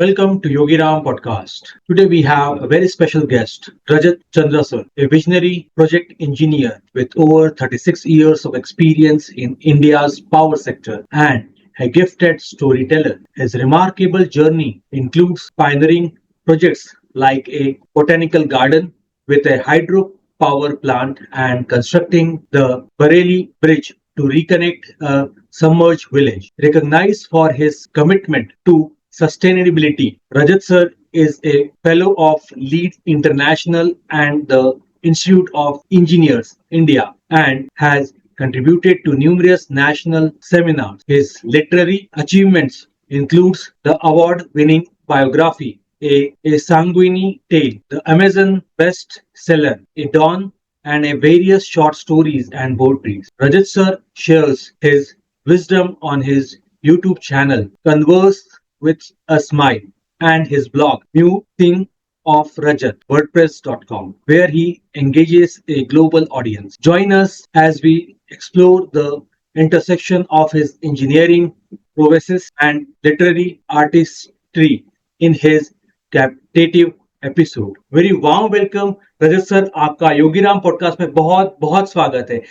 Welcome to YogiRam podcast. Today we have a very special guest, Rajat Chandra sir, a visionary project engineer with over 36 years of experience in India's power sector and a gifted storyteller. His remarkable journey includes pioneering projects like a botanical garden with a hydro power plant and constructing the Bareilly Bridge to reconnect a submerged village. Recognized for his commitment to sustainability, Rajat sir is a fellow of Leeds International and the Institute of Engineers, India, and has contributed to numerous national seminars. His literary achievements includes the award-winning biography a Sanguine tale, the Amazon bestseller, a Dawn, and a various short stories and poetry. Rajat sir shares his wisdom on his YouTube channel, Converse with a Smile, and his blog, New Thing of Rajat, WordPress.com, where he engages a global audience. Join us as we explore the intersection of his engineering prowesses and literary artistry in his captivative episode very warm welcome Rajat sir आपका Yogiram podcast में बहुत बहुत स्वागत है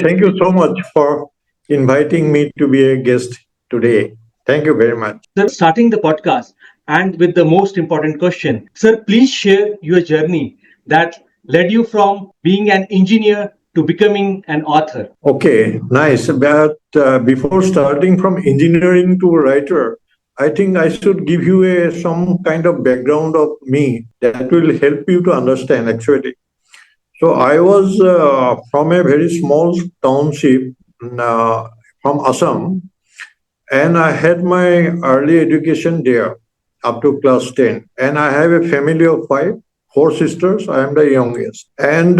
Thank you so much for inviting me to be a guest today. Thank you very much. Sir, starting the podcast and with the most important question, sir, please share your journey that led you from being an engineer to becoming an author. Okay, nice. But before starting from engineering to writer, I think I should give you some kind of background of me that will help you to understand actually. So I was from a very small township from Assam, and I had my early education there up to class 10. And I have a family of four sisters. I am the youngest. And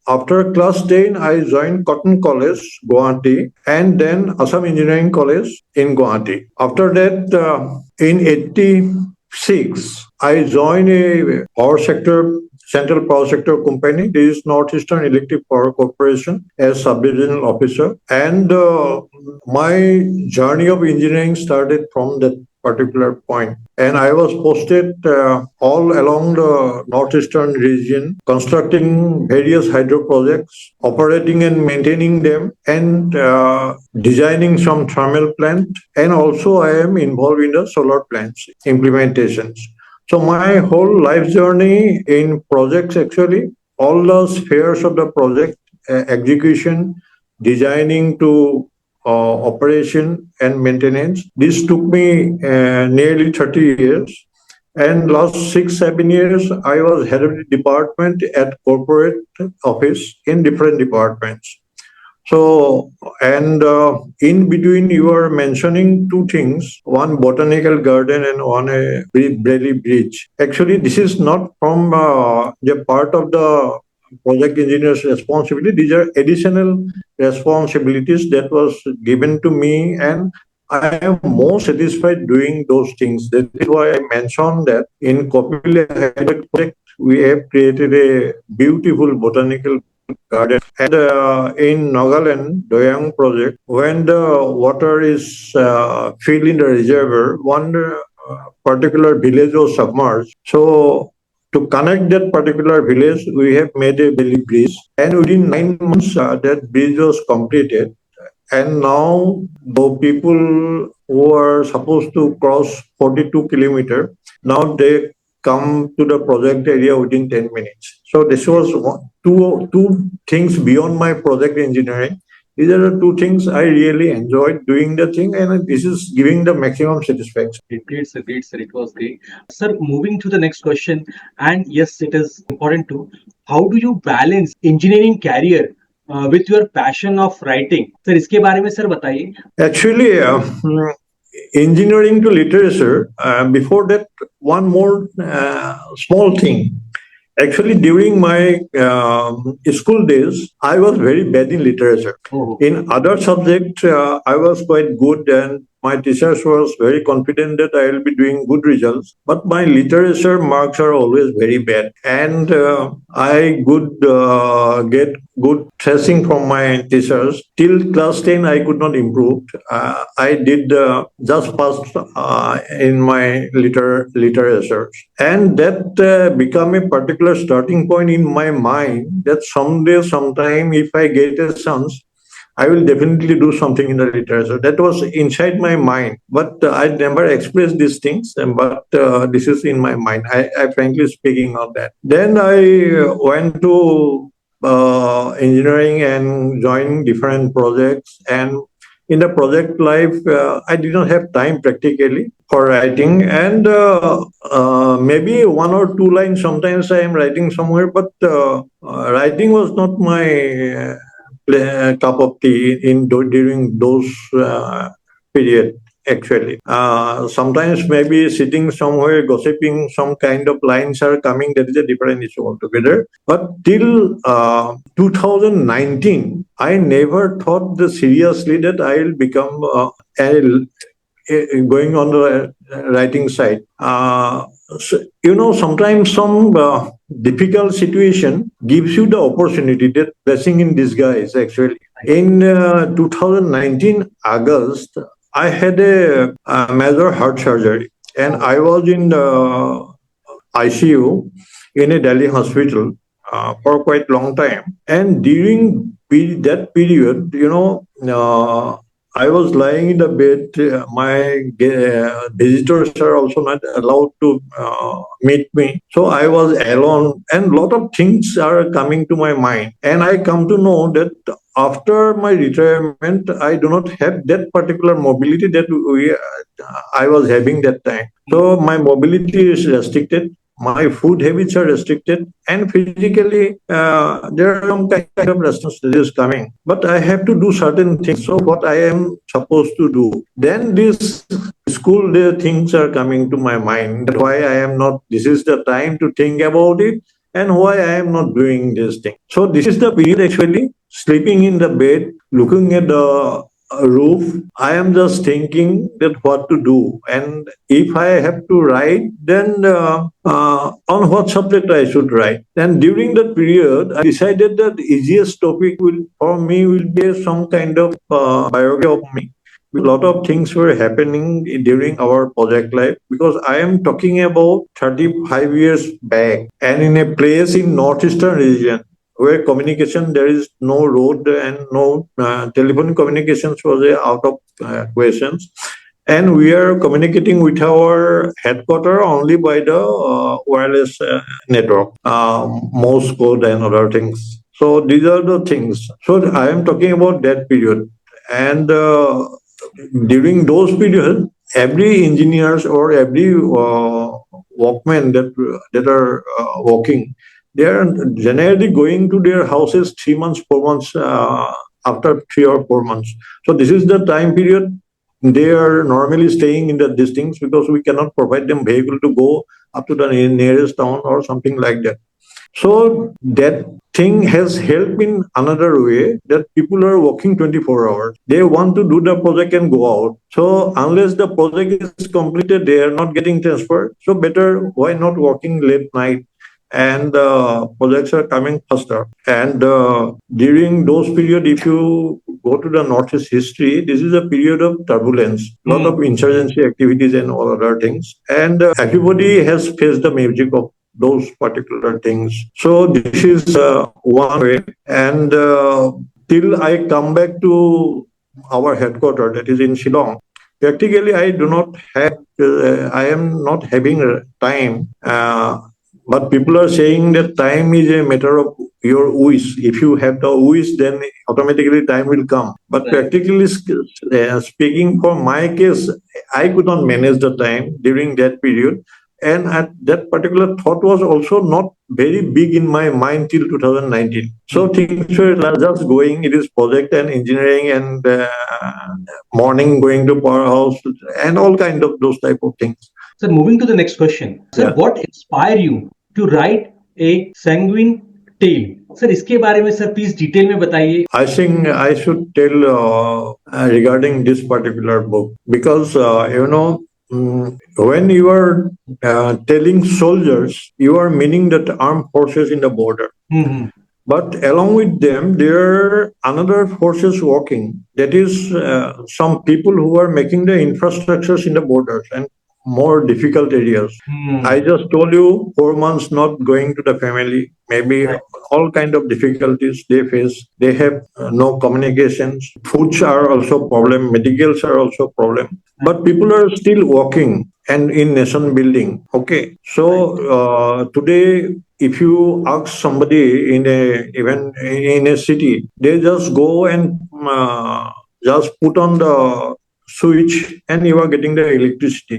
after class 10, I joined Cotton College, Guwahati, and then Assam Engineering College in Guwahati. After that, in 86, I joined a power sector, central power sector company. This is Northeastern Electric Power Corporation as sub-divisional officer. And my journey of engineering started from that particular point. And I was posted all along the northeastern region, constructing various hydro projects, operating and maintaining them, and designing some thermal plant. And also I am involved in the solar plants implementations. So my whole life journey in projects, actually, all the spheres of the project, execution, designing to operation and maintenance. This took me nearly 30 years. And last 6-7 years, I was head of the department at corporate office in different departments. So, and in between, you are mentioning two things, one botanical garden and one a Bareilly Bridge. Actually, this is not from the part of the project engineer's responsibility. These are additional responsibilities that was given to me, and I am more satisfied doing those things. That is why I mentioned that in Kopile project, we have created a beautiful botanical garden. And in Nagaland, Doyang project, when the water is filled in the reservoir, one particular village was submerged. So to connect that particular village, we have made a Bareilly bridge, and within 9 months, that bridge was completed. And now, the people who are supposed to cross 42 kilometers, now they come to the project area within 10 minutes. So this was two things beyond my project engineering. These are the two things I really enjoyed doing the thing, and this is giving the maximum satisfaction. Great, sir. Great, sir. It was great. Sir, moving to the next question, and yes, it is important too. How do you balance engineering career with your passion of writing? Sir, इसके बारे में sir बताइए. Actually, engineering to literature, before that, one more small thing. Actually, during my school days, I was very bad in literature. Oh. In other subjects, I was quite good, and my teachers was very confident that I will be doing good results, but my literature marks are always very bad, and I could get good tracing from my teachers. Till class 10, I could not improve. I did just passed in my literature, and that became a particular starting point in my mind that someday, sometime, if I get a chance, I will definitely do something in the literature. That was inside my mind, but I never expressed these things. But this is in my mind. I frankly speaking of that. Then I went to engineering and joined different projects. And in the project life, I did not have time practically for writing, and maybe one or two lines. Sometimes I am writing somewhere, but writing was not my cup of tea during those period. Actually, sometimes maybe sitting somewhere gossiping, some kind of lines are coming. That is a different issue altogether. But till 2019, I never thought the seriously that I will become going on the writing side. Sometimes some difficult situation gives you the opportunity, that blessing in disguise, actually. In 2019, August, I had a major heart surgery, and I was in the ICU in a Delhi hospital for quite long time. And during that period, I was lying in the bed. My visitors are also not allowed to meet me. So I was alone, and a lot of things are coming to my mind. And I come to know that after my retirement, I do not have that particular mobility that I was having that time. So my mobility is restricted. My food habits are restricted, and physically there are some kind of restrictions that is coming. But I have to do certain things. So what I am supposed to do? Then this school day things are coming to my mind. That why I am not. This is the time to think about it, and why I am not doing this thing. So this is the period, actually, sleeping in the bed, looking at the roof. I am just thinking that what to do, and if I have to write, then on what subject I should write. And during that period, I decided that the easiest topic will for me will be some kind of biography of me. A lot of things were happening during our project life, because I am talking about 35 years back, and in a place in northeastern region where communication, there is no road and no telephone communications was out of questions, and we are communicating with our headquarter only by the wireless network, Morse code and other things. So these are the things. So I am talking about that period, and during those periods, every engineers or every workmen that are working, they are generally going to their houses 3 months, 4 months after 3 or 4 months. So this is the time period they are normally staying in these things, because we cannot provide them vehicle to go up to the nearest town or something like that. So that thing has helped in another way, that people are working 24 hours. They want to do the project and go out. So unless the project is completed, they are not getting transferred. So better, why not working late night? And projects are coming faster. And during those period, if you go to the Northeast history, this is a period of turbulence, lot of insurgency activities and all other things. And everybody has faced the magic of those particular things. So this is one way. And till I come back to our headquarters, that is in Shillong, practically I do not have, I am not having time. But people are saying that time is a matter of your wish. If you have the wish, then automatically time will come. But practically speaking, for my case, I could not manage the time during that period. And at that particular thought was also not very big in my mind till 2019. So things were just going. It is project and engineering and morning going to powerhouse and all kind of those type of things. So moving to the next question. Sir, what inspired you to write a sanguine tale sir इसके बारे में sir please detail में बताइए. I think I should tell regarding this particular book because when you are telling soldiers, you are meaning that armed forces in the border. Mm-hmm. But along with them, there are another forces working. That is, some people who are making the infrastructures in the borders and more difficult areas. I just told you 4 months not going to the family, maybe Right. all kind of difficulties they face. They have no communications. Foods are also problem. Medicals are also problem. But people are still working and in nation building. Okay, so today if you ask somebody in a even in a city, they just go and just put on the switch and you are getting the electricity.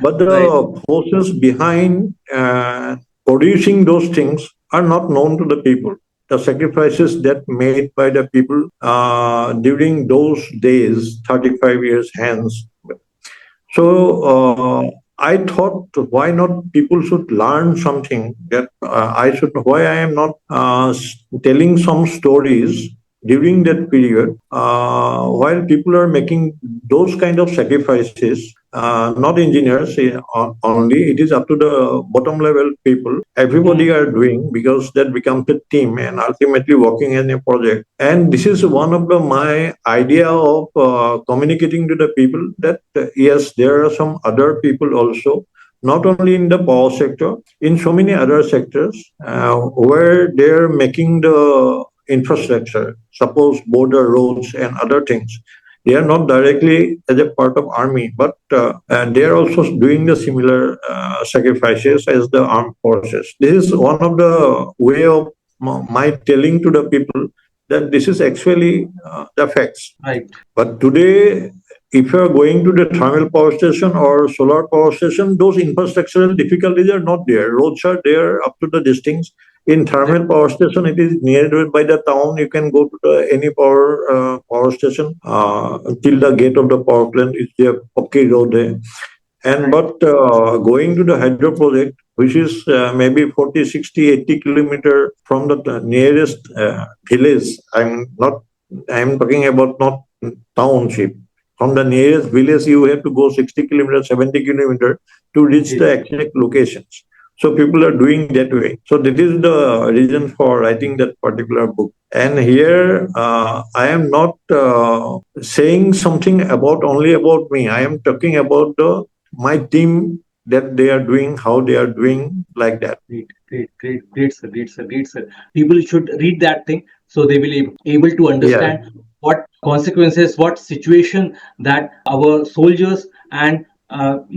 But Right. the forces behind producing those things are not known to the people. The sacrifices that made by the people during those days, 35 years hence. So I thought, why not people should learn something that why I am not telling some stories during that period while people are making those kind of sacrifices, not engineers only, it is up to the bottom level people. Everybody are doing because that becomes a team and ultimately working in a project. And this is one of my idea of communicating to the people that yes, there are some other people also, not only in the power sector, in so many other sectors where they're making the infrastructure, suppose border roads and other things. They are not directly as a part of army, but they are also doing the similar sacrifices as the armed forces. This is one of the way of my telling to the people that this is actually the facts. Right. But today, if you are going to the thermal power station or solar power station, those infrastructural difficulties are not there. Roads are there up to the distance. In Right. thermal power station, it is near by the town. You can go to any power station till the gate of the power plant. It's a okay road there. And Right. but going to the hydro project, which is maybe 40, 60, 80 kilometer from the nearest village. I'm talking about not township. From the nearest village, you have to go 60 kilometers, 70 kilometers to reach Yes. the exact locations. So people are doing that way. So that is the reason for writing that particular book. And here I am not saying something about only about me. I am talking about my team, that they are doing, how they are doing, like that. Great, sir. Great, sir. Great, sir. People should read that thing so they will able to Yeah. understand what consequences, what situation that our soldiers and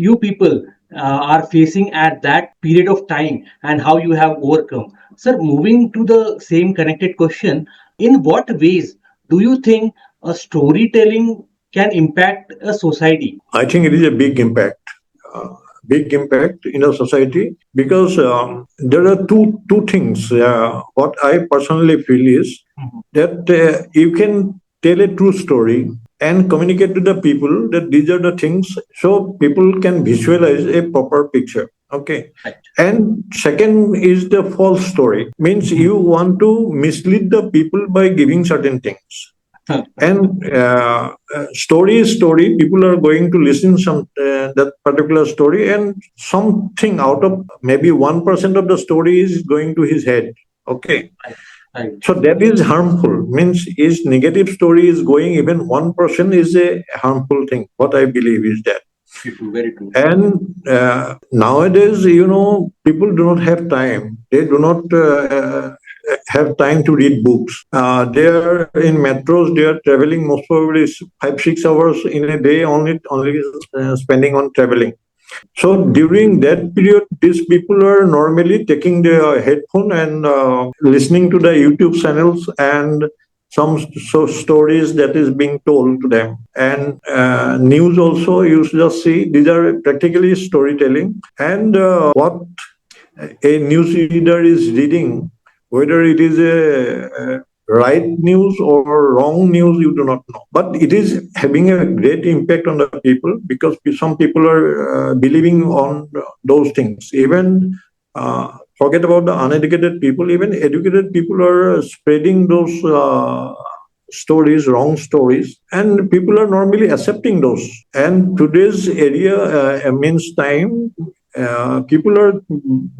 you people are facing at that period of time and how you have overcome. Sir, moving to the same connected question, in what ways do you think a storytelling can impact a society? I think it is a big impact. Uh, Big impact in a society because there are two things. What I personally feel is Mhm. that you can tell a true story and communicate to the people that these are the things, so people can visualize a proper picture. Okay. Right. And second is the false story. Means Mhm. you want to mislead the people by giving certain things. And story is story. People are going to listen some that particular story, and something out of maybe 1% of the story is going to his head. Okay, Right. Right. so that is harmful. Means his negative story is going. Even 1% is a harmful thing. What I believe is that. Very true. Very true. And nowadays, people do not have time. They do not have time to read books. They are in metros. They are traveling most probably 5, 6 hours in a day, only spending on traveling. So during that period, these people are normally taking their headphone and listening to the YouTube channels and some stories that is being told to them. And news also, you just see, these are practically storytelling. And what a news reader is reading, whether it is a right news or wrong news, you do not know. But it is having a great impact on the people because some people are believing on those things. Even Forget about the uneducated people. Even educated people are spreading those stories, wrong stories, and people are normally accepting those. And today's area means time, people are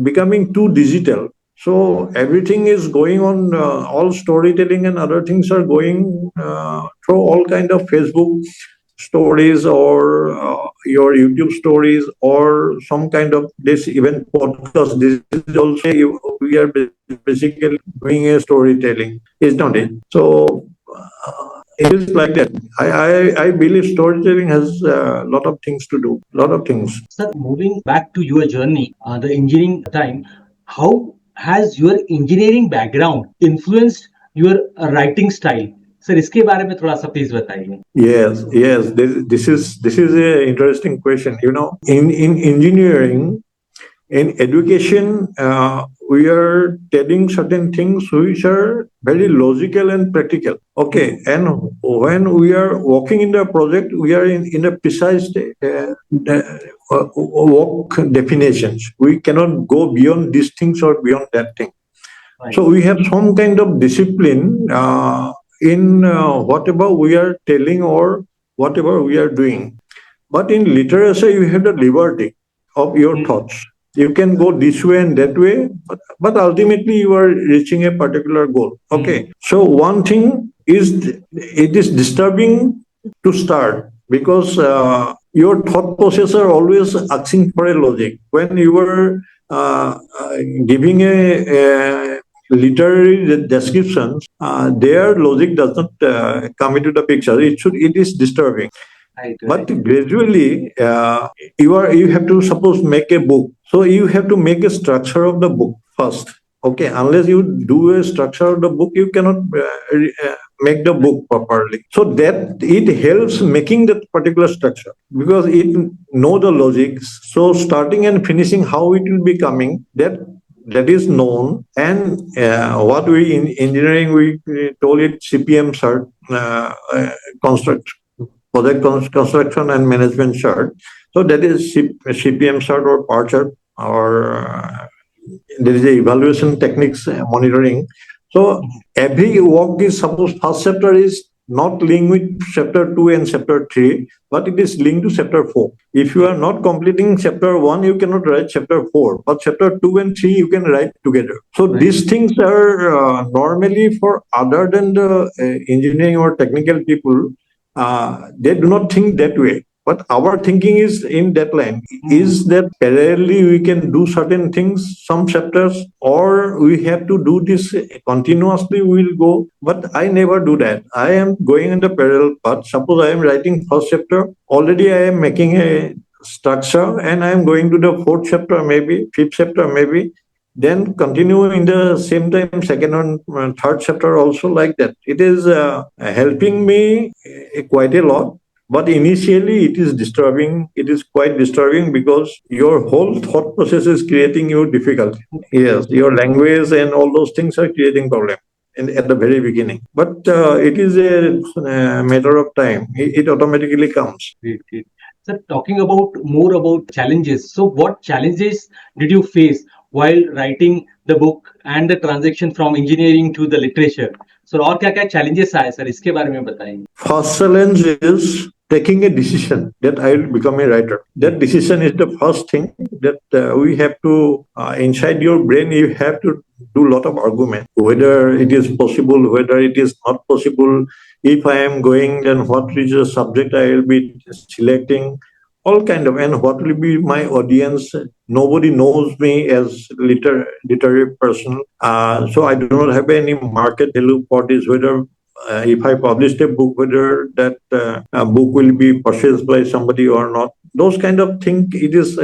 becoming too digital. So everything is going on, all storytelling and other things are going through all kind of Facebook stories or your YouTube stories or some kind of this even podcast. This is also we are basically doing a storytelling, is not it? So it is like that. I believe storytelling has a lot of things to do, lot of things. Sir, moving back to your journey, the engineering time, how has your engineering background influenced your writing style? Sir इसके बारे में थोड़ा सा please बताइए. Yes, yes. This is a interesting question. You know, in engineering, in education, we are telling certain things which are very logical and practical. Okay, and when we are working in the project, we are in a precise work definitions. We cannot go beyond these things or beyond that thing. Right. So we have some kind of discipline in whatever we are telling or whatever we are doing. But in literature, you have the liberty of your thoughts. You can go this way and that way, but ultimately you are reaching a particular goal. Okay. So one thing is, it is disturbing to start because your thought process are always asking for a logic. When you are giving a literary descriptions, their logic does not come into the picture. It is disturbing. But gradually, you have to suppose make a book. So you have to make a structure of the book first. Okay, unless you do a structure of the book, you cannot make the book properly. So that it helps making that particular structure because it know the logics. So starting and finishing how it will be coming, that is known. And what we in engineering we told it CPM cert, project construction and management chart. So that is CPM chart or PAR chart, or there is a evaluation techniques monitoring. So every work is, suppose first chapter is not linked with chapter 2 and chapter 3, but it is linked to chapter 4. If you are not completing chapter 1, you cannot write chapter 4, but chapter 2 and 3 you can write together. So these things are normally for other than the engineering or technical people. They do not think that way. But our thinking is in that line, is that parallelly we can do certain things, some chapters, or we have to do this continuously, we will go. But I never do that. I am going in the parallel path. Suppose I am writing first chapter, already I am making a structure and I am going to the fourth chapter, maybe, fifth chapter, maybe. Then continue in the same time, second and third chapter also like that. It is helping me quite a lot. But initially it is disturbing. It is quite disturbing because your whole thought process is creating you difficulty. Yes, your language and all those things are creating problem at the very beginning. But it is a matter of time. It automatically comes. Great. Sir, talking about more about challenges. So what challenges did you face while writing the book and the transition from engineering to the literature? So और क्या क्या challenges आए sir इसके बारे में बताएंगे. First challenge is taking a decision that I will become a writer. That decision is the first thing that we have to, inside your brain, you have to do a lot of argument, whether it is possible, whether it is not possible. If I am going, then what is the subject I will be selecting, all kind of, and what will be my audience. Nobody knows me as literary person. So I do not have any market value for this, whether if I published a book, whether that book will be purchased by somebody or not. Those kind of things, it is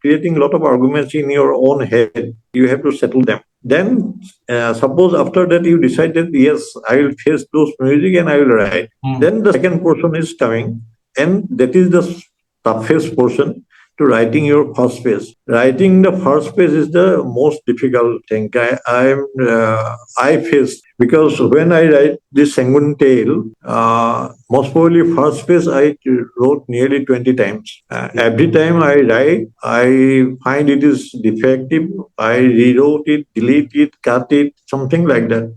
creating a lot of arguments in your own head. You have to settle them. Then suppose after that you decide that, yes, I will face those music and I will write. Then the second portion is coming, and that is the toughest portion. to writing your first page. Writing the first page is the most difficult thing I faced, because when I write this Sanguine tale, most probably first page I wrote nearly 20 times. Every time I write, I find it is defective. I rewrote it, delete it, cut it, something like that.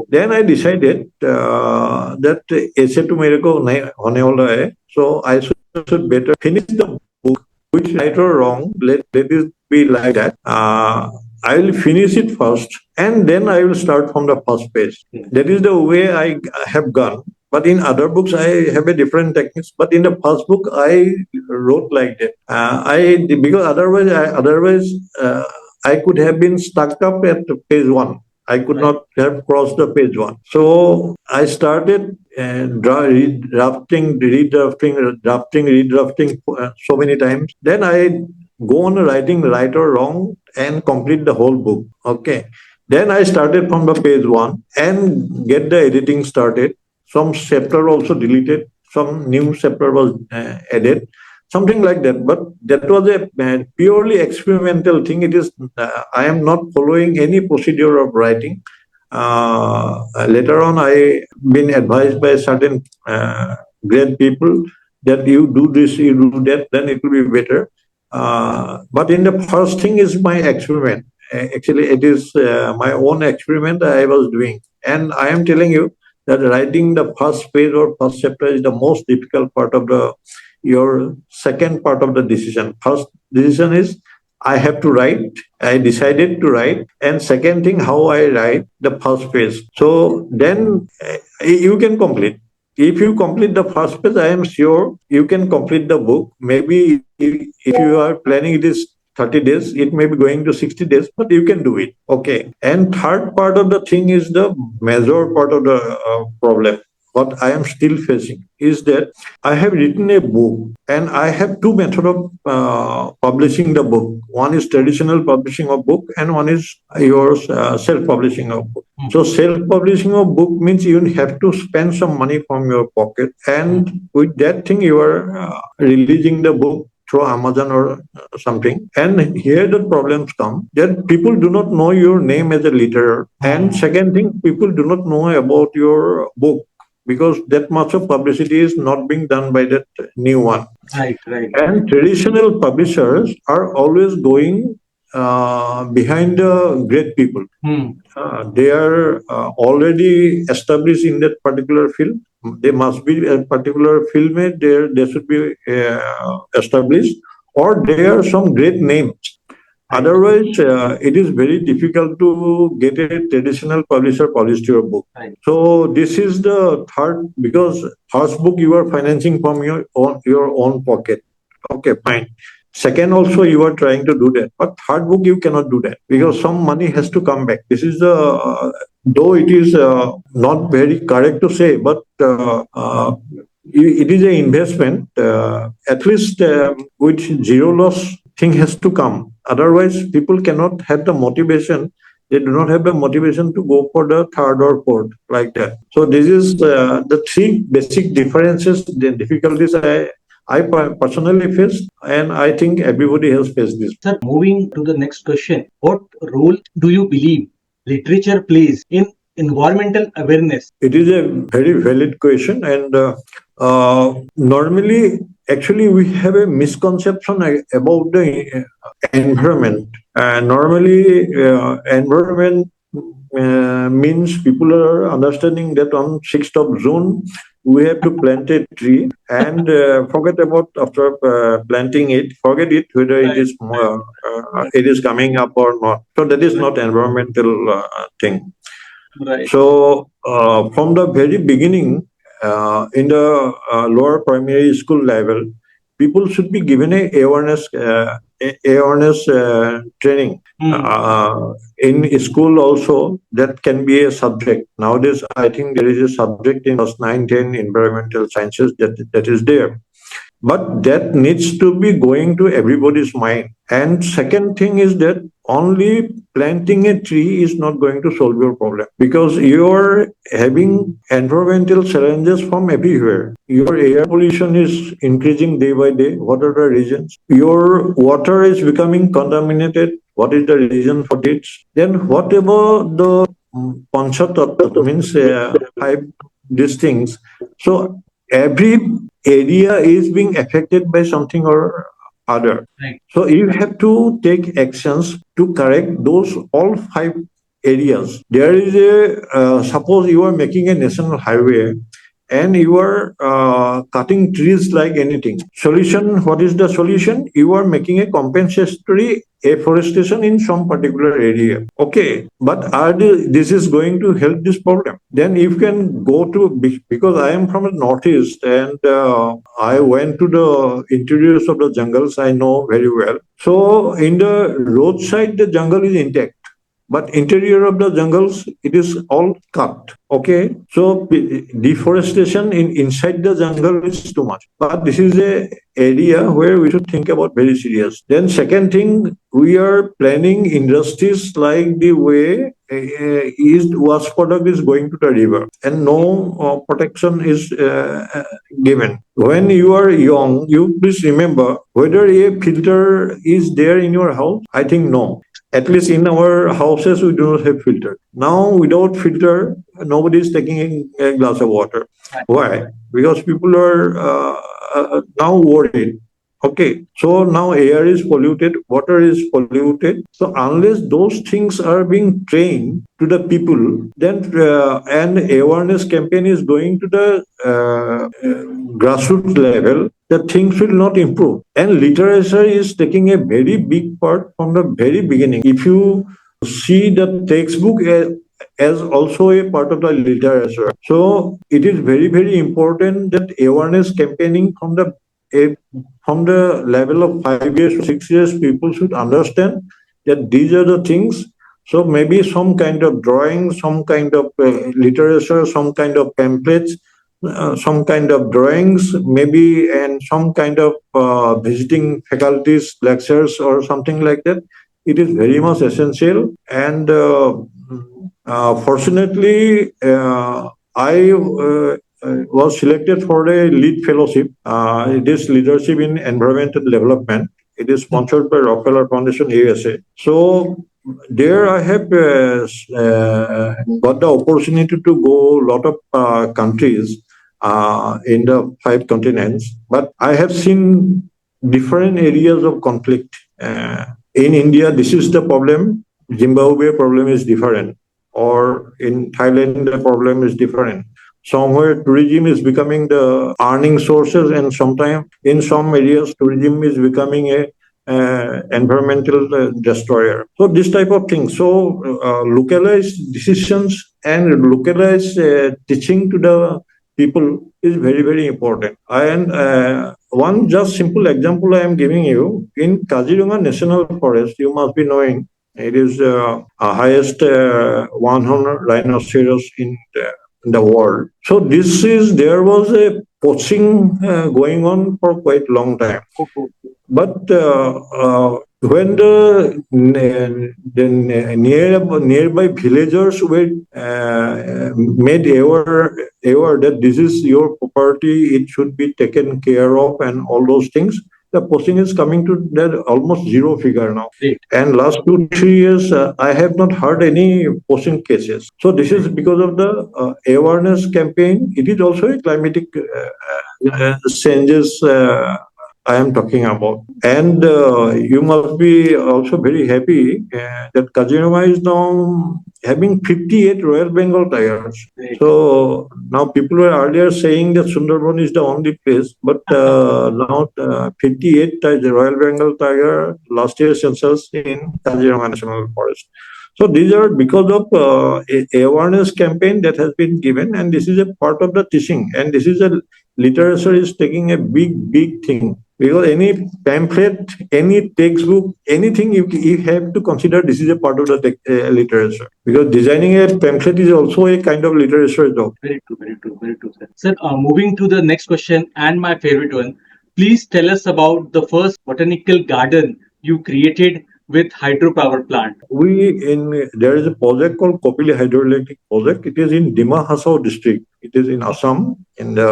Then I decided that ऐसे तो मेरे को नहीं होने वाला है, so I should better finish the book, which right or wrong, let it be like that. I will finish it first, and then I will start from the first page. That is the way I have gone. But in other books, I have a different techniques. But in the first book, I wrote like that. Because otherwise, I could have been stuck up at page one. I could not have crossed the page one. So I started redrafting so many times. Then I go on writing right or wrong and complete the whole book. Okay. Then I started from the page one and get the editing started. Some chapter also deleted. Some new chapter was added. Something like that. But that was a purely experimental thing. It is. I am not following any procedure of writing. Later on, I been advised by certain great people that you do this, you do that, then it will be better. But in the first thing is my experiment. Actually, it is my own experiment I was doing, and I am telling you that writing the first page or first chapter is the most difficult part of your second part of the decision. First decision is I have to write. I decided to write. And second thing, how I write the first page. So then you can complete. If you complete the first page, I am sure you can complete the book. Maybe if you are planning it is 30 days, it may be going to 60 days, but you can do it. Okay. And third part of the thing is the major part of the problem. What I am still facing is that I have written a book, and I have two methods of publishing the book. One is traditional publishing of book, and one is your self-publishing of book. So self-publishing of book means you have to spend some money from your pocket, and with that thing you are releasing the book through Amazon or something. And here the problems come that people do not know your name as a literature. And second thing, people do not know about your book, because that much of publicity is not being done by that new one. Right. And traditional publishers are always going behind the great people. They are already established in that particular field. They must be a particular fieldmate. They should be established, or there are some great names. Otherwise, it is very difficult to get a traditional publisher published your book. Right. So this is the third, because first book you are financing from your own pocket. Okay, fine. Second, also you are trying to do that, but third book you cannot do that because some money has to come back. This is the though it is not very correct to say, but it is an investment. At least with zero loss thing has to come. Otherwise, people cannot have the motivation. They do not have the motivation to go for the third or fourth like that. So this is the three basic differences, the difficulties I personally faced, and I think everybody has faced this. Sir, moving to the next question, what role do you believe literature plays in environmental awareness? It is a very valid question, and normally, actually, we have a misconception about the environment. Normally, environment means people are understanding that on 6th of June, we have to plant a tree and forget about after planting it, forget it whether it is coming up or not. So that is not environmental thing. Right. So from the very beginning, in the lower primary school level, people should be given a awareness training. In school also, that can be a subject. Nowadays, I think there is a subject in class 9, 10 environmental sciences that is there. but that needs to be going to everybody's mind. And second thing is that only planting a tree is not going to solve your problem, because you're having environmental challenges from everywhere. Your air pollution is increasing day by day. What are the reasons? Your water is becoming contaminated. What is the reason for this? Then whatever the panchatattva means, five these things. So every area is being affected by something or other. Right. So you have to take actions to correct those all five areas. There is a suppose you are making a national highway and you are cutting trees like anything. Solution, what is the solution? You are making a compensatory afforestation in some particular area. Okay, but this is going to help this problem? Then you can go to, because I am from the northeast and I went to the interiors of the jungles, I know very well. So in the roadside, the jungle is intact, but interior of the jungles, it is all cut. Okay, so deforestation in inside the jungle is too much, but this is a area where we should think about very serious. Then second thing, we are planning industries like the way east waste product is going to the river and no protection is given. When you are young, you please remember whether a filter is there in your house. I think no. At least in our houses, we do not have filter. Now, without filter, nobody is taking a glass of water. Why? Because people are now worried. Okay, so now air is polluted, water is polluted. So unless those things are being trained to the people, then and awareness campaign is going to the grassroots level, the things will not improve. And literature is taking a very big part from the very beginning. If you see the textbook as also a part of the literature, so it is very, very important that awareness campaigning from the level of 5 years to 6 years, people should understand that these are the things. So maybe some kind of drawing, some kind of literature, some kind of pamphlets, some kind of drawings, maybe, and some kind of visiting faculties, lectures, or something like that. It is very much essential. And fortunately, I was selected for a lead fellowship. It is leadership in environmental development. It is sponsored by Rockefeller Foundation, USA. So there I have got the opportunity to go a lot of countries in the 5 continents. But I have seen different areas of conflict. In India, this is the problem. Zimbabwe problem is different. Or in Thailand, the problem is different. Somewhere tourism is becoming the earning sources, and sometimes in some areas tourism is becoming a environmental destroyer. So this type of thing. So localized decisions and localized teaching to the people is very, very important. And one just simple example I am giving you, in Kaziranga National Forest, you must be knowing, it is the highest 100 rhinoceros in the world. So there was a poaching going on for quite a long time. But when the nearby villagers were made aware that this is your property, it should be taken care of, and all those things, the poaching is coming to that almost zero figure now. And last 2-3 years, I have not heard any poaching cases. So this is because of the awareness campaign. It is also a climatic changes I am talking about. And you must be also very happy that Kaziranga is now having 58 Royal Bengal tigers. So now people were earlier saying that Sundarban is the only place, but now 58 the Royal Bengal tiger last year census in Kaziranga National Forest. So these are because of awareness campaign that has been given, and this is a part of the teaching, and this is a literature is taking a big thing. Because any pamphlet, any textbook, anything you have to consider this is a part of the literature. Because designing a pamphlet is also a kind of literature job. Very true, very true, very true, sir. Sir, moving to the next question and my favorite one. Please tell us about the first botanical garden you created with hydropower plant. There is a project called Kopili Hydroelectric Project. It is in Dima Hasao district. It is in Assam, in the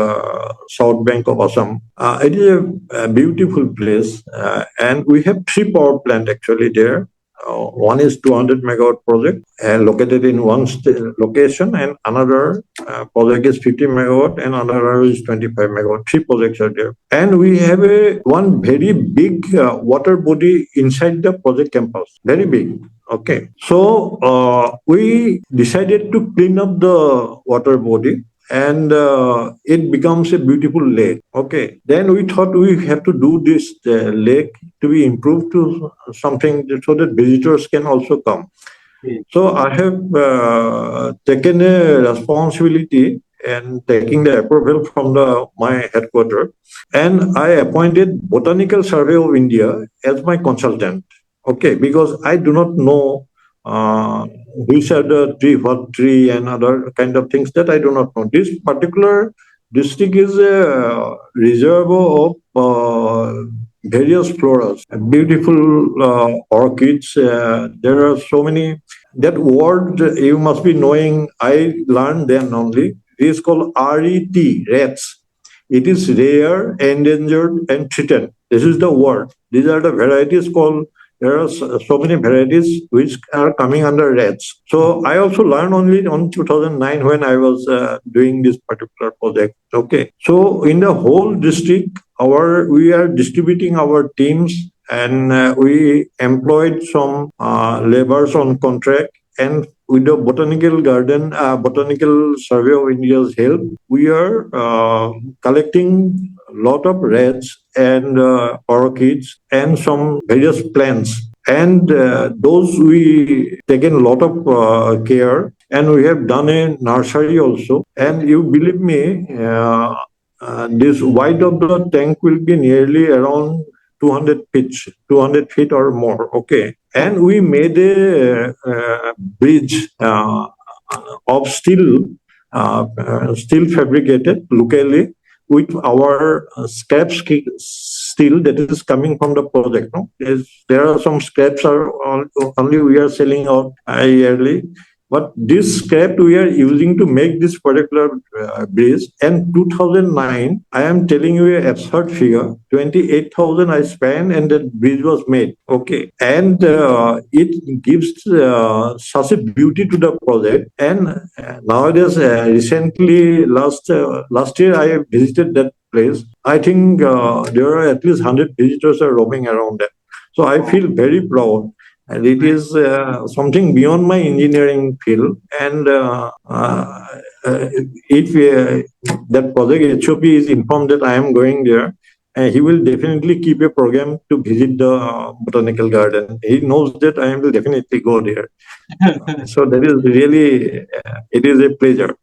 south bank of Assam. It is a beautiful place, and we have three power plant actually there. One is 200 megawatt project located in one location, and another project is 50 megawatt, and another is 25 megawatt. Three projects are there, and we have one very big water body inside the project campus. Very big. Okay, so we decided to clean up the water body, and it becomes a beautiful lake. Okay, then we thought we have to do this lake to be improved to something so that visitors can also come. So I have taken a responsibility and taking the approval from my headquarters, and I appointed Botanical Survey of India as my consultant. Okay, because I do not know which are the tree, what tree, and other kind of things that I do not know. This particular district is a reservoir of various floras, beautiful orchids. There are so many. That word you must be knowing. I learned then only. It is called RET, rats. It is rare, endangered, and threatened. This is the word. These are the varieties called. There are so many varieties which are coming under rats. So I also learned only on 2009 when I was doing this particular project. Okay. So in the whole district, we are distributing our teams, and we employed some laborers on contract, and with the botanical survey of India's help, we are collecting a lot of rats and orchids and some various plants. And those we taken a lot of care, and we have done a nursery also. And you believe me, this width of the tank will be nearly around 200 feet or more. Okay. And we made a bridge of steel fabricated locally with our scrap steel that is coming from the project. No? There are some scraps only we are selling out yearly. But this scrap we are using to make this particular bridge. And 2009, I am telling you a absurd figure, 28,000 I spent and that bridge was made. Okay. And it gives such a beauty to the project. And nowadays, recently, last year, I visited that place. I think there are at least 100 visitors are roaming around there. So I feel very proud. And it is something beyond my engineering field. And if that project HOP is informed that I am going there, he will definitely keep a program to visit the botanical garden. He knows that I will definitely go there. So that is really, it is a pleasure.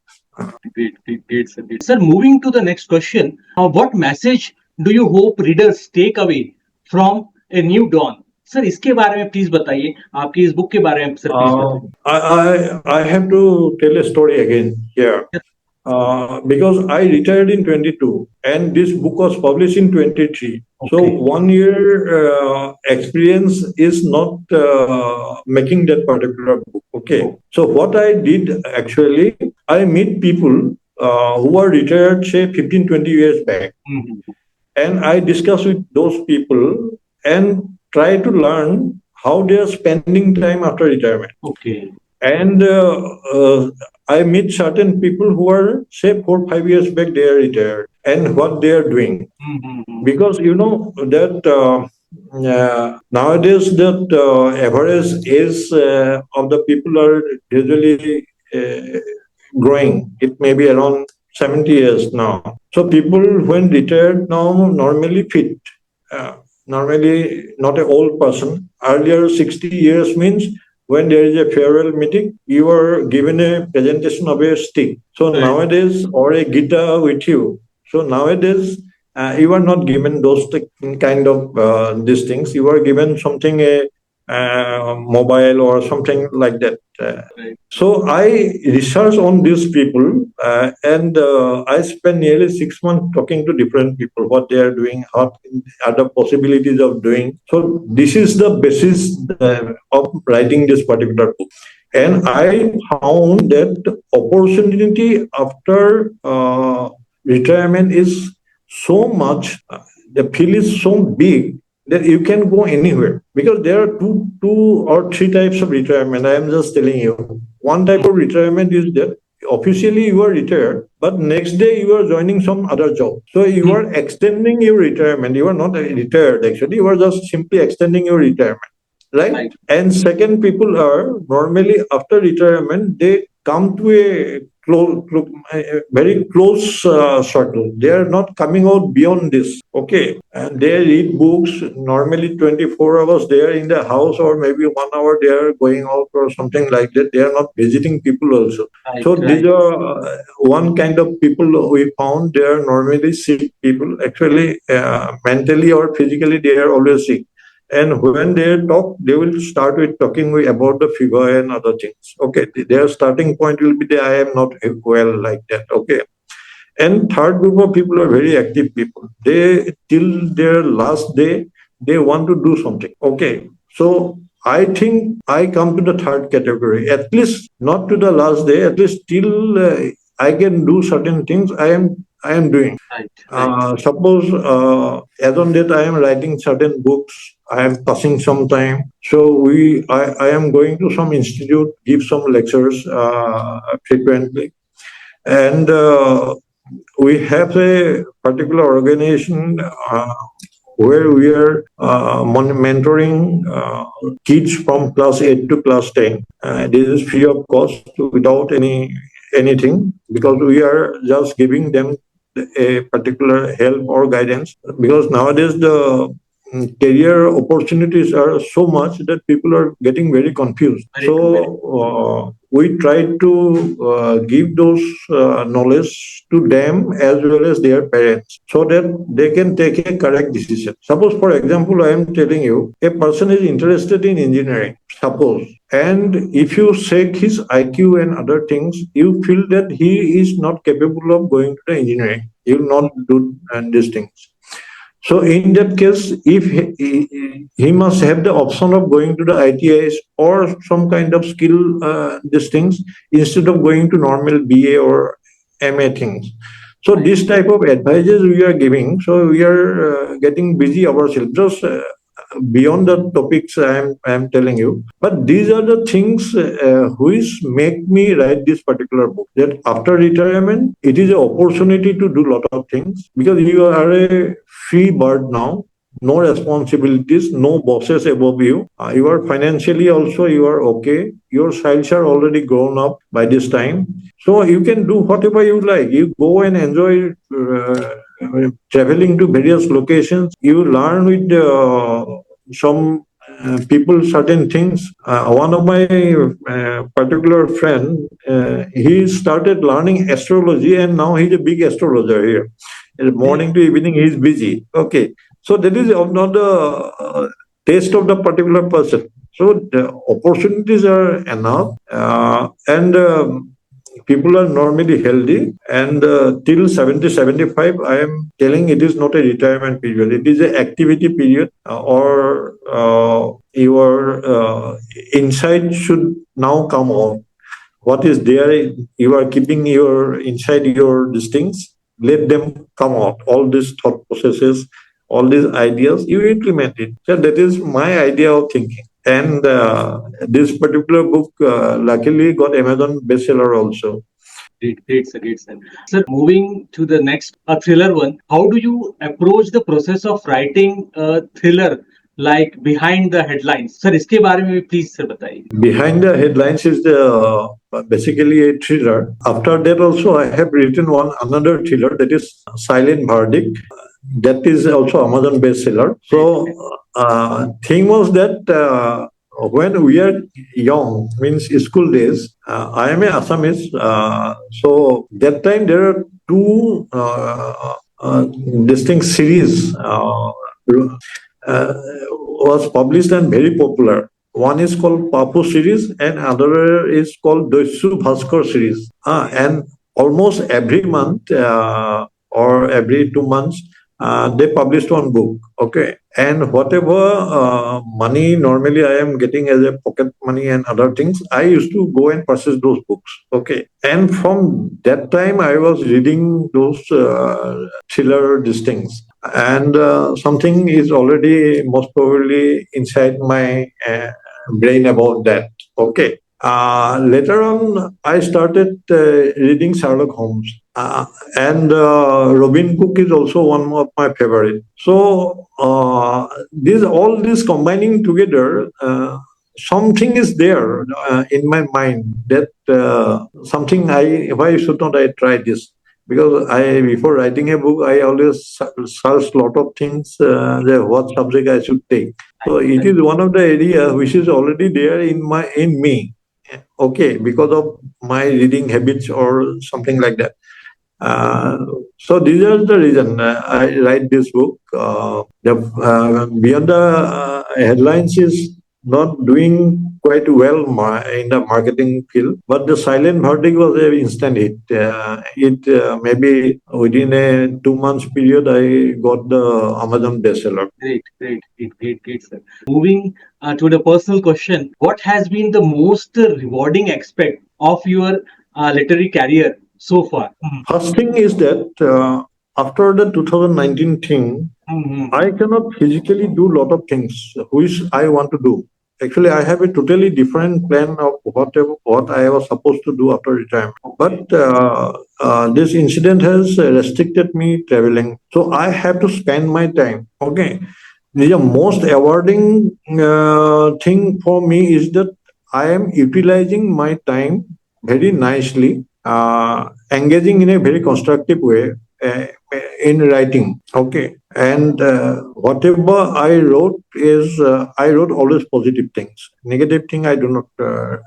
Great, sir. Sir, moving to the next question, what message do you hope readers take away from A New Dawn? Sir इसके बारे में please बताइए, आपकी इस book के बारे में sir please बताइए. I have to tell a story again here. Because I retired in 22 and this book was published in 23. Okay. So 1 year experience is not making that particular book. Okay. So what I did actually, I meet people who are retired, say 15, 20 years back. Mm-hmm. And I discuss with those people and try to learn how they are spending time after retirement. Okay. And I meet certain people who are, say, 4 or 5 years back, they are retired and what they are doing. Mm-hmm. Because you know that nowadays that average age of the people are gradually growing. It may be around 70 years now. So people when retired now normally fit. Normally not an old person. Earlier 60 years means when there is a farewell meeting, you are given a presentation of a stick. So right. Nowadays, or a guitar with you. So nowadays, you are not given those kind of these things. You are given something, a mobile or something like that. Right. So I research on these people, and I spend nearly 6 months talking to different people, what they are doing, what are the possibilities of doing. So this is the basis of writing this particular book. And I found that opportunity after retirement is so much, the field is so big that you can go anywhere, because there are two or three types of retirement. I am just telling you. One type of retirement is that officially you are retired, but next day you are joining some other job. So you are extending your retirement. You are not retired actually. You are just simply extending your retirement, right? And second, people are normally after retirement, they come to a very close circle. They are not coming out beyond this. Okay, and they read books. Normally, 24 hours they are in the house, or maybe 1 hour they are going out or something like that. They are not visiting people also. Right, So these right, are one kind of people we found. They are normally sick people. Actually, mentally or physically, they are always sick. And when they talk, they will start with talking about the fever and other things. Okay, their starting point will be that I am not well like that. Okay, and third group of people are very active people. They till their last day they want to do something. Okay, so I think I come to the third category. At least not to the last day. At least till I can do certain things. I am doing. right, right, Suppose as on that I am writing certain books, I am passing some time. So I am going to some institute, give some lectures frequently, and we have a particular organization where we are mentoring kids from class 8 to class 10. This is free of cost, without anything, because we are just giving them a particular help or guidance, because nowadays the career opportunities are so much that people are getting very confused. very So true, very we try to give those knowledge to them as well as their parents, so that they can take a correct decision. Suppose, for example, I am telling you a person is interested in engineering, suppose, and if you check his IQ and other things, you feel that he is not capable of going to the engineering. He will not do these things. So in that case, if he must have the option of going to the ITIs or some kind of skill these things, instead of going to normal BA or MA things. So right. this type of advices we are giving. So we are getting busy ourselves. Just beyond the topics I am telling you, but these are the things which make me write this particular book. That after retirement, it is an opportunity to do a lot of things, because you are a free bird now. No responsibilities, no bosses above you. You are financially also, you are okay. Your child are already grown up by this time. So you can do whatever you like. You go and enjoy traveling to various locations. You learn with some people certain things. One of my particular friend, he started learning astrology, and now he's a big astrologer here. Morning to evening, he is busy. Okay, so that is not the taste of the particular person. So the opportunities are enough, and people are normally healthy, and till 70, 75, I am telling, it is not a retirement period, it is an activity period, or your inside should now come out. What is there, you are keeping your inside your these things, let them come out. All these thought processes, all these ideas, you implement it. So that is my idea of thinking. And this particular book luckily got Amazon bestseller also. Great, great, sir, great, sir. Sir, moving to the next, a thriller one. How do you approach the process of writing a thriller like behind the headlines? Sir, इसके बारे में भी please sir बताइए. Behind the headlines is the basically a thriller. After that also I have written another thriller, that is Silent Verdict. That is also Amazon bestseller. So thing was that when we are young, means school days, I am a Assamese. So that time there are two distinct series was published and very popular. One is called Papu series and other is called Doisu Bhaskar series. And almost every month or every 2 months, they published one book. Okay. And whatever money normally I am getting as a pocket money and other things, I used to go and purchase those books. Okay. And from that time, I was reading those thriller these things. And something is already most probably inside my brain about that. Okay. Later on, I started reading Sherlock Holmes. And Robin Cook is also one of my favorite. So all this combining together, something is there in my mind that something why should not I try this? Because I before writing a book, I always search lot of things. What subject I should take. So it is one of the area which is already there in me. Okay, because of my reading habits or something like that. Uh, so these are the reason I write this book. Beyond the headlines is not doing quite well in the marketing field, but the silent verdict was an instant hit. Maybe within a 2 months period, I got the Amazon bestseller. Great, sir. Moving to the personal question, what has been the most rewarding aspect of your literary career so far? First thing is that after the 2019 thing, I cannot physically do lot of things which I want to do. Actually, I have a totally different plan of what I was supposed to do after retirement. But this incident has restricted me traveling, so I have to spend my time. Okay, the most awarding thing for me is that I am utilizing my time very nicely, engaging in a very constructive way uh, in writing. Okay, and whatever I wrote is I wrote always positive things. Negative thing I do not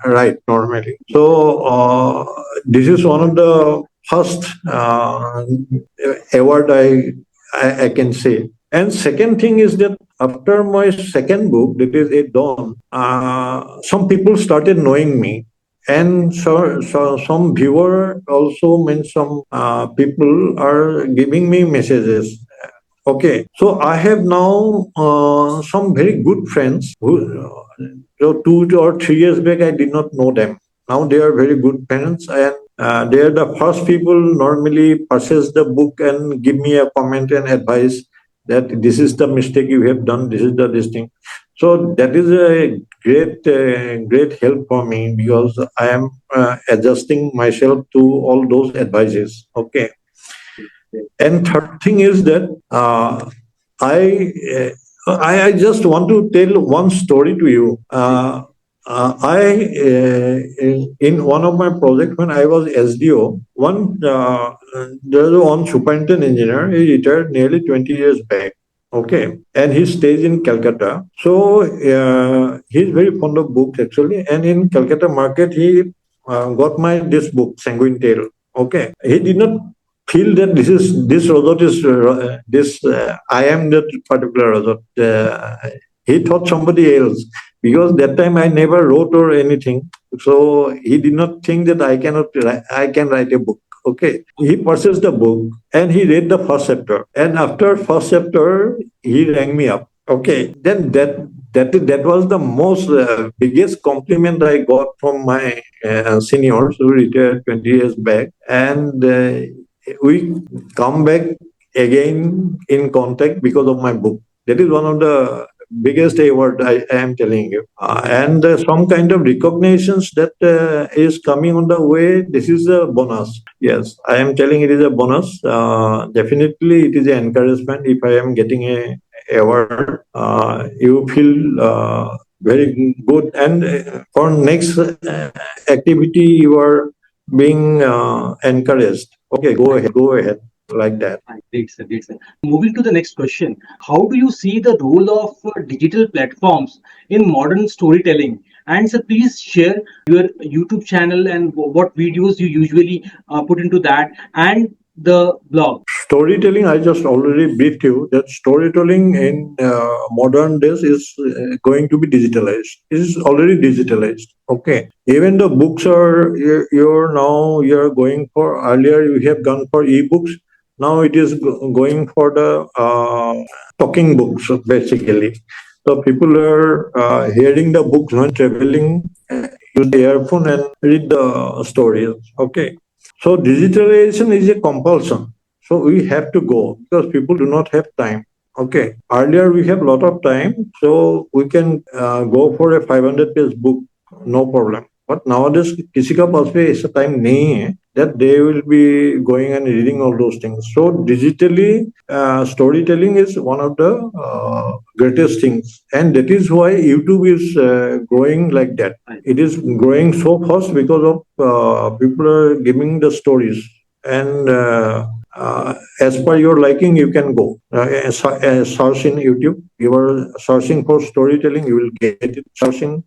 write normally. So this is one of the first award I can say. And second thing is that after my second book, that is At Dawn, some people started knowing me, and so some viewer also meant some people are giving me messages. Okay, so I have now some very good friends who, so 2 or 3 years back I did not know them. Now they are very good friends, and they are the first people normally purchase the book and give me a comment and advice that this is the mistake you have done, this thing. So that is a great help for me because I am adjusting myself to all those advices. Okay. And third thing is that I, I just want to tell one story to you. In one of my projects when I was SDO, there was one superintendent engineer. He retired nearly 20 years back. Okay, and he stays in Calcutta. So he's very fond of books actually. And in Calcutta market, he got this book, Sanguine Tale. Okay, he did not feel that this Rajat is I am that particular Rajat. He thought somebody else because that time I never wrote or anything. So he did not think that I can write a book. Okay, he purchased the book and he read the first chapter. And after first chapter, he rang me up. Okay, then that was the most biggest compliment I got from my seniors who retired 20 years back, and we come back again in contact because of my book. That is one of the biggest award I am telling you. And some kind of recognitions that is coming on the way. This is a bonus. Yes, I am telling it is a bonus. Definitely, it is an encouragement. If I am getting a award, you feel very good. And for next activity, you are being encouraged. Okay, go ahead, like that. Great, sir. Great, sir. Moving to the next question, how do you see the role of digital platforms in modern storytelling? And sir, please share your YouTube channel and what videos you usually put into that and the blog. storytelling, I just already briefed you that storytelling in modern days is going to be digitalized. It is already digitalized. Okay. Even the books are, you're going for, earlier you have gone for e-books. Now it is going for the talking books, basically. So people are hearing the books when traveling, use the earphone and read the stories. Okay. So digitalization is a compulsion. So we have to go because people do not have time. Okay. Earlier we have a lot of time, so we can go for a 500-page book, no problem. But nowadays, किसी का पास में ऐसा time नहीं है that they will be going and reading all those things. So digitally, storytelling is one of the greatest things, and that is why YouTube is growing like that. It is growing so fast because of people are giving the stories, and as per your liking, you can go search in YouTube. You are searching for storytelling, you will get it. Searching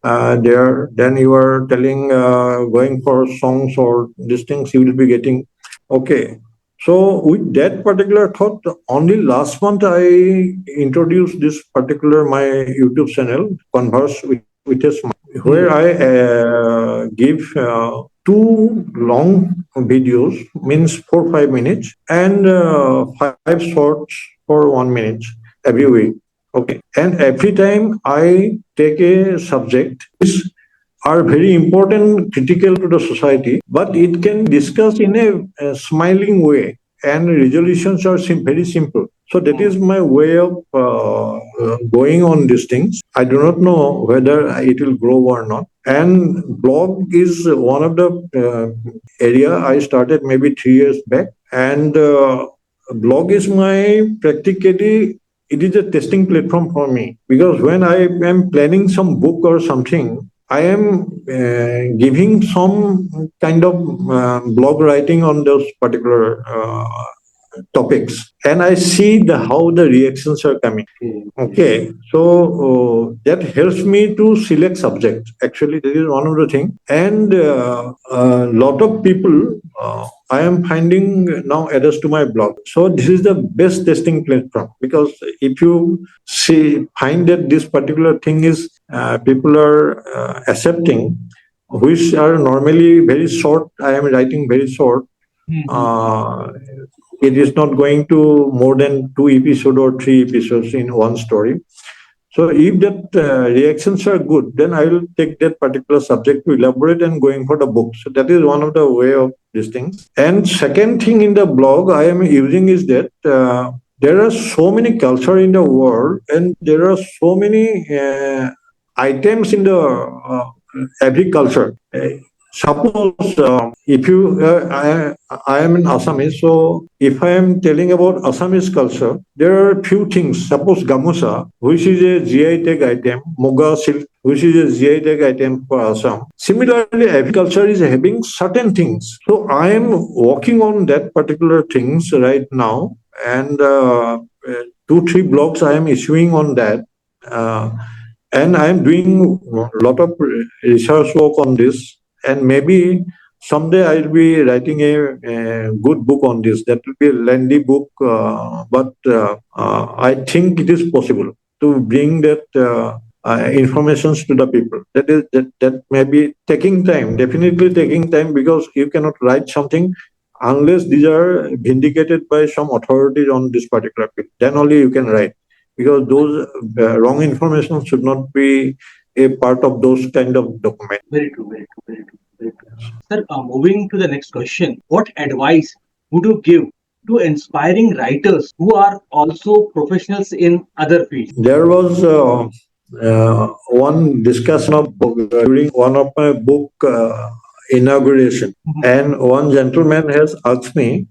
there, then you are telling going for songs or these things, you will be getting. Okay. So with that particular thought, only last month I introduced this particular my YouTube channel, Converse with a Smile, where I give two long videos, means 4 5 minutes, and five shorts for 1 minute every week. Okay, and every time I take a subject, which are very important, critical to the society, but it can discuss in a smiling way, and resolutions are very simple. So that is my way of going on these things. I do not know whether it will grow or not. And blog is one of the area I started maybe 3 years back, and blog is my practically, it is a testing platform for me, because when I am planning some book or something, I am giving some kind of blog writing on those particular topics, and I see how the reactions are coming. Okay, so that helps me to select subjects. Actually, that is one of the things, and a lot of people I am finding now adds to my blog. So this is the best testing platform, because if you find that this particular thing is people are accepting, which are normally very short. I am writing very short. Uh, it is not going to more than 2 episodes or 3 episodes in one story. So if that reactions are good, then I will take that particular subject to elaborate and going for the book. So that is one of the way of these things. And second thing in the blog I am using is that there are so many culture in the world, and there are so many items in the agriculture. Suppose if you, I am an Assamese, so if I am telling about Assamese culture, there are few things. Suppose gamusa, which is a GI tag item, Muga silk, which is a GI tag item for Assam. Similarly, every culture is having certain things. So I am working on that particular things right now, and 2 3 blogs I am issuing on that. And I am doing a lot of research work on this, and maybe someday I'll be writing a good book on this. That will be a lengthy book, but I think it is possible to bring that informations to the people. That may be taking time, definitely taking time, because you cannot write something unless these are vindicated by some authorities on this particular field. Then only you can write, because those wrong information should not be a part of those kind of documents. Very true, very true, very true, very true. Sir, moving to the next question, what advice would you give to inspiring writers who are also professionals in other fields? There was one discussion of book during one of my book inauguration, and one gentleman has asked me.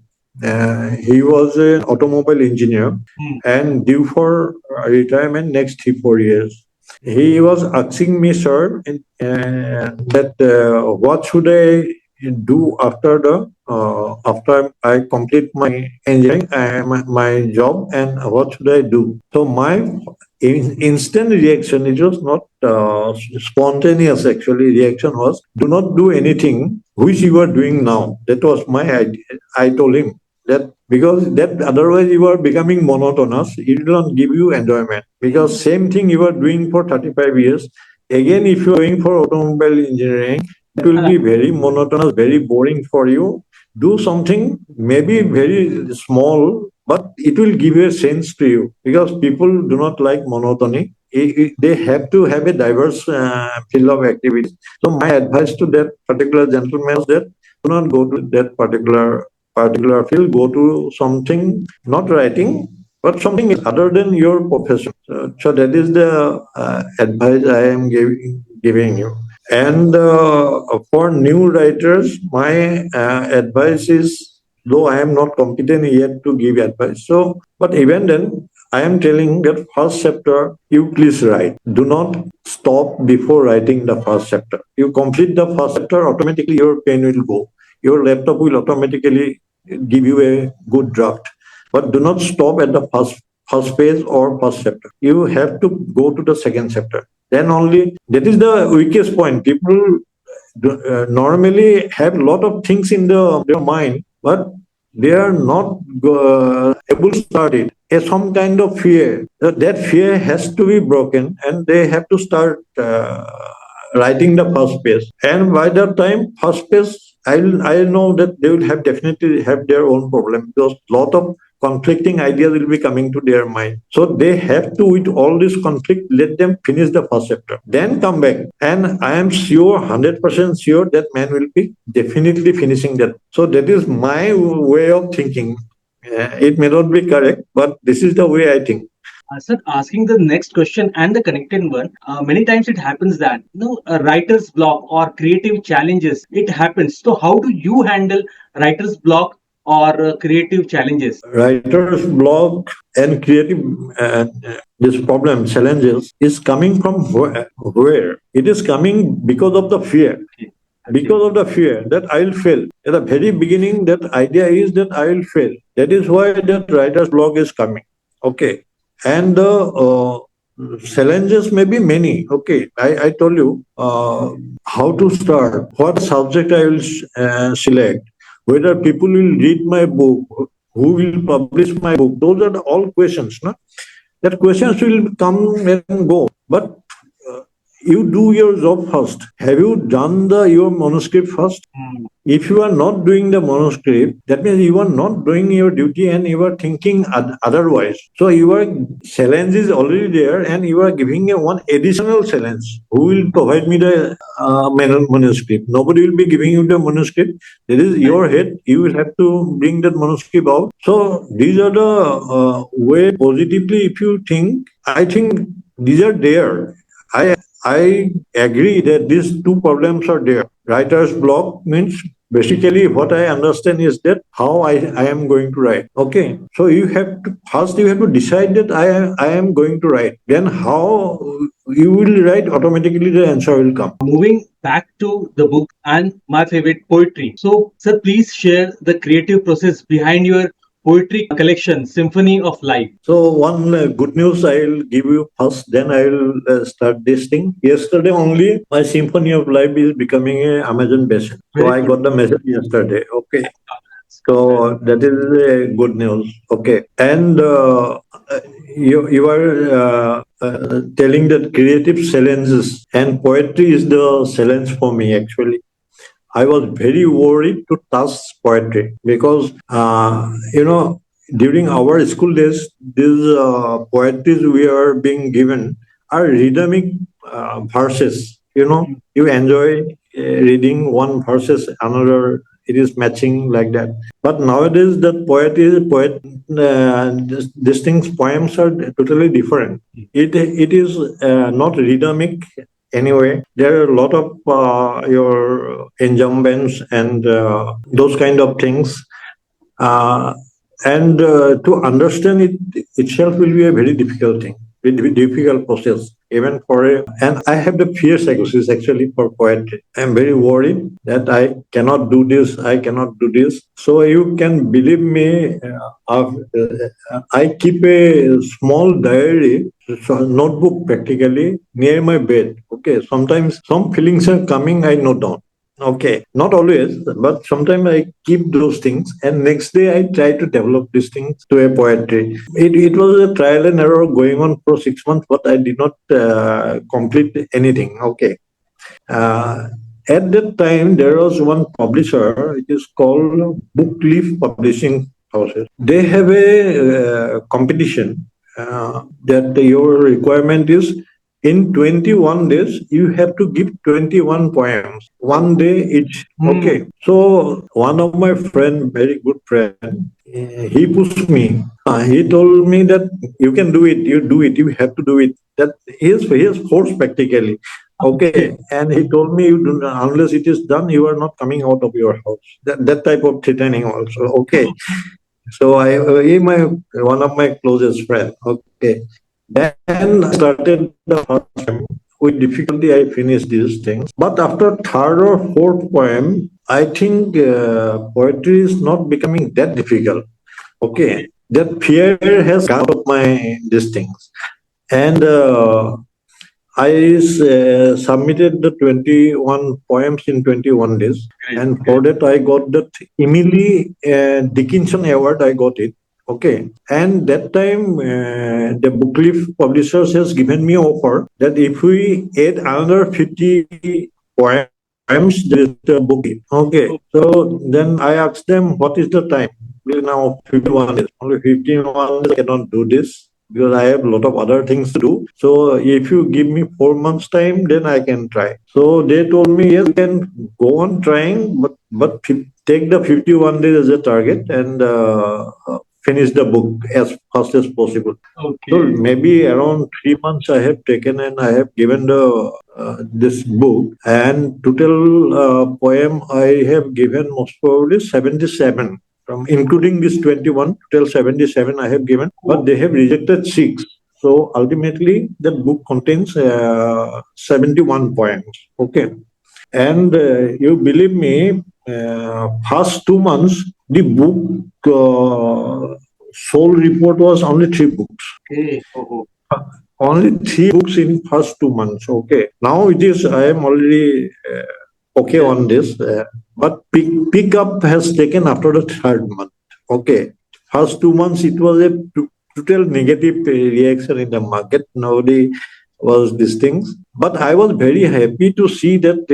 He was an automobile engineer and due for retirement next 3 4 years. He was asking me, sir, that what should I do after after I complete my engineering, my job, and what should I do? So my instant reaction, it was not spontaneous. Actually, reaction was, do not do anything which you are doing now. That was my idea. I told him. That because that otherwise you are becoming monotonous. It will not give you enjoyment. Because same thing you are doing for 35 years. Again, if you are going for automobile engineering, it will be very monotonous, very boring for you. Do something maybe very small, but it will give a sense to you because people do not like monotony. They have to have a diverse field of activities. So my advice to that particular gentleman is that do not go to that particular field. Go to something not writing, but something other than your profession. So that is the advice I am giving you. And for new writers, my advice is, though I am not competent yet to give advice. So, but even then, I am telling that first chapter, you please write. Do not stop before writing the first chapter. You complete the first chapter, automatically your pen will go. Your laptop will automatically give you a good draft. But do not stop at the first page or first chapter. You have to go to the second chapter. Then only that is the weakest point. People normally have a lot of things in their mind, but they are not able to start it. There's some kind of fear. That fear has to be broken, and they have to start writing the first page. And by that time, first page, I know that they will have definitely have their own problem because lot of conflicting ideas will be coming to their mind. So they have to, with all this conflict, let them finish the first chapter. Then come back. And I am sure, 100% sure that man will be definitely finishing that. So that is my way of thinking. It may not be correct, but this is the way I think. Sir, asking the next question and the connected one, many times it happens that a writer's block or creative challenges, it happens. So how do you handle writer's block or creative challenges? Writer's block and creative this problem challenges is coming from where? It is coming because of the fear. Because of the fear that I will fail. At the very beginning, that idea is that I will fail. That is why that writer's block is coming. Okay. And the challenges may be many. Okay. I told you how to start, what subject I will select, whether people will read my book, who will publish my book. Those are all questions. No? That questions will come and go. But you do your job first. Have you done your manuscript first? If you are not doing the manuscript, that means you are not doing your duty and you are thinking otherwise. So your challenge is already there and you are giving one additional challenge. Who will provide me the manuscript? Nobody will be giving you the manuscript. That is your head. You will have to bring that manuscript out. So these are the way positively if you think. I think these are there. I agree that these two problems are there. Writer's block means basically what I understand is that how I am going to write. Okay. So you have to first you have to decide that I am going to write. Then how you will write, automatically the answer will come. Moving back to the book and my favorite poetry. So, sir, please share the creative process behind your poetry collection, Symphony of Life. So one good news I'll give you first, then I will start this thing. Yesterday only, my Symphony of Life is becoming a Amazon bestseller. So I got the message yesterday. Okay. So that is good news. Okay. And you are telling that creative challenges and poetry is the challenge for me actually. I was very worried to touch poetry because, during our school days, these poetries we are being given are rhythmic verses. You enjoy reading one verses, another, it is matching like that. But nowadays, the these things, poems are totally different. It is not rhythmic anyway. There are a lot of your enjambments and those kind of things. And to understand it itself will be a very difficult thing, very difficult process, even for and I have the fear psychosis actually for poetry. I'm very worried that I cannot do this, I cannot do this. So you can believe me, I keep a small diary, notebook practically near my bed. Okay, sometimes some feelings are coming, I note down. Okay, not always, but sometimes I keep those things, and next day I try to develop these things to a poetry. It was a trial and error going on for 6 months, but I did not complete anything. Okay. Uh, at that time, there was one publisher. It is called Bookleaf Publishing Houses. They have a competition that your requirement is in 21 days you have to give 21 poems, one day each. Okay. So one of my friend, very good friend, he pushed me. He told me that you can do it. You do it. You have to do it. That he is forced practically. Okay, and he told me, you do not, unless it is done, you are not coming out of your house. That type of threatening also. Okay, so he my one of my closest friend. Okay, then I started the first poem. With difficulty, I finished these things. But after third or fourth poem, I think poetry is not becoming that difficult. Okay, that fear has gone out of my these things, and I submitted the 21 poems in 21 days. And for that, I got that Emily Dickinson Award. I got it. Okay. And that time, the Bookleaf publishers has given me offer that if we add another 50 poems, there is the book. Okay. So then I asked them, what is the time? Well, now 51 days. Only 51 days I cannot do this because I have a lot of other things to do. So if you give me 4 months time, then I can try. So they told me, yes, you can go on trying, but take the 51 days as a target and finish the book as fast as possible. So maybe around 3 months I have taken and I have given the this book, and total poem I have given most probably 77, from including this 21, total 77 I have given, but they have rejected 6. So ultimately, the book contains 71 poems. Okay. And you believe me, first 2 months, the book sold report was only 3 books. Only 3 books in first 2 months. Okay. Now it is, I am already okay on this. But pick up has taken after the third month. Okay. First 2 months, it was a total negative reaction in the market. Nobody was these things. But I was very happy to see that,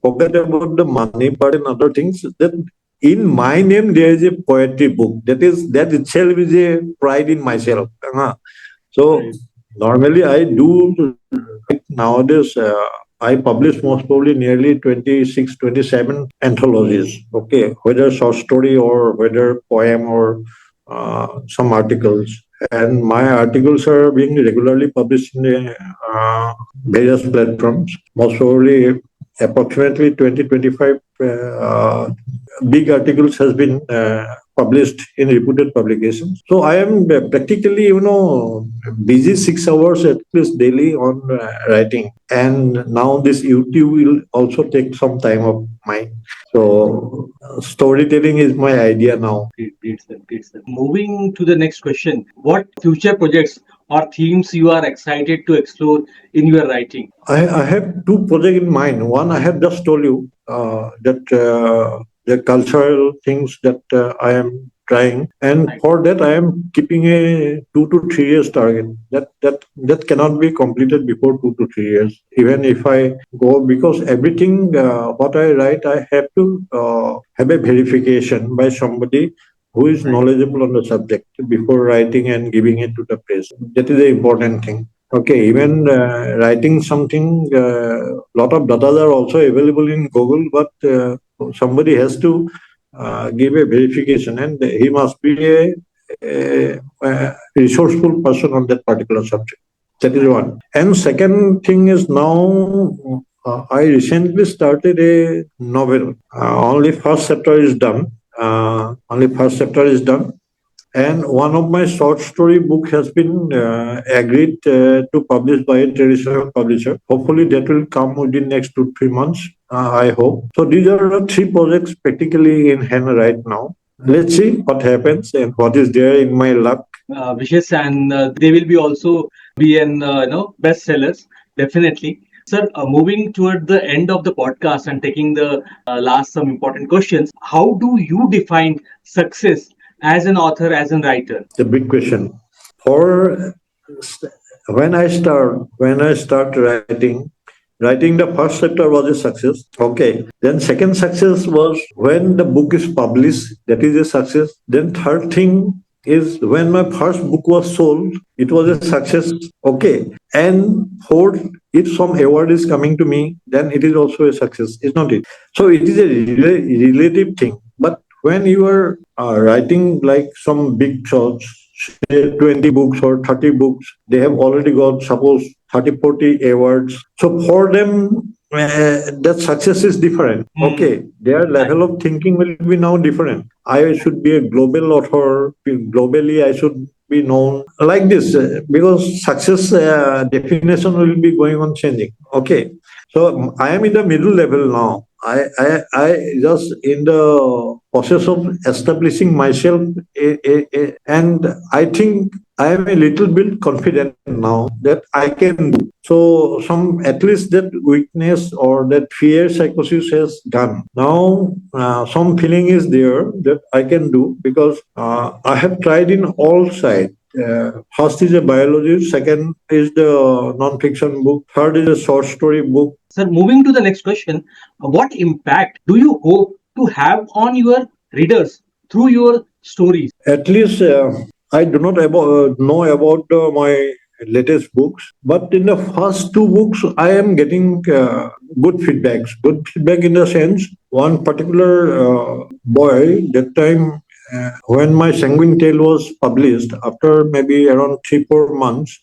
forget about the money part and other things, that in my name there is a poetry book. That itself is a pride in myself. So normally I do nowadays. I publish most probably nearly 26, 27 anthologies. Okay, whether short story or whether poem or some articles. And my articles are being regularly published in the various platforms. Most probably, approximately 20-25 big articles has been published in reputed publications. So I am practically, busy 6 hours at least daily on writing. And now this YouTube will also take some time of mine. So storytelling is my idea now. Great, sir. Great, sir. Moving to the next question, what future projects or themes you are excited to explore in your writing? I have 2 projects in mind. One, I have just told you that the cultural things that I am trying, and for that I am keeping a 2 to 3 years target. That cannot be completed before 2 to 3 years. Even if I go, because everything what I write, I have to have a verification by somebody who is knowledgeable on the subject before writing and giving it to the press. That is the important thing. Okay, even writing something, lot of data are also available in Google, but somebody has to give a verification, and he must be a resourceful person on that particular subject. That is one. And second thing is, now I recently started a novel. Only first chapter is done. And one of my short story book has been agreed to publish by a traditional publisher. Hopefully that will come within next 2-3 months. I hope. So these are the 3 projects practically in hand right now. Let's see what happens and what is there in my luck. Wishes, and they will be also be an bestsellers, definitely. Sir, moving toward the end of the podcast and taking the last some important questions, how do you define success as an author, as a writer? It's a big question. For when I start writing the first chapter was a success. Okay. Then second success was when the book is published. That is a success. Then third thing is when my first book was sold. It was a success. Okay. And fourth, if some award is coming to me, then it is also a success. Is not it? So it is a relative thing. But when you are writing like some big thoughts, say 20 books or 30 books, they have already got, suppose, 30, 40 awards. So for them, that success is different. Okay, their level of thinking will be now different. I should be a global author. Globally, I should be known like this because success definition will be going on changing. Okay, so I am in the middle level now. I just in the process of establishing myself, and I think I am a little bit confident now that I can do. So some at least that weakness or that fear psychosis has gone. Now some feeling is there that I can do because I have tried in all sides. First is a biology, second is the non-fiction book, third is a short story book. Sir, moving to the next question, what impact do you hope to have on your readers through your stories? At least I do not know about my latest books, but in the first two books, I am getting good feedbacks. Good feedback in the sense, one particular boy that time when my Sanguine tale was published, after maybe around 3-4 months,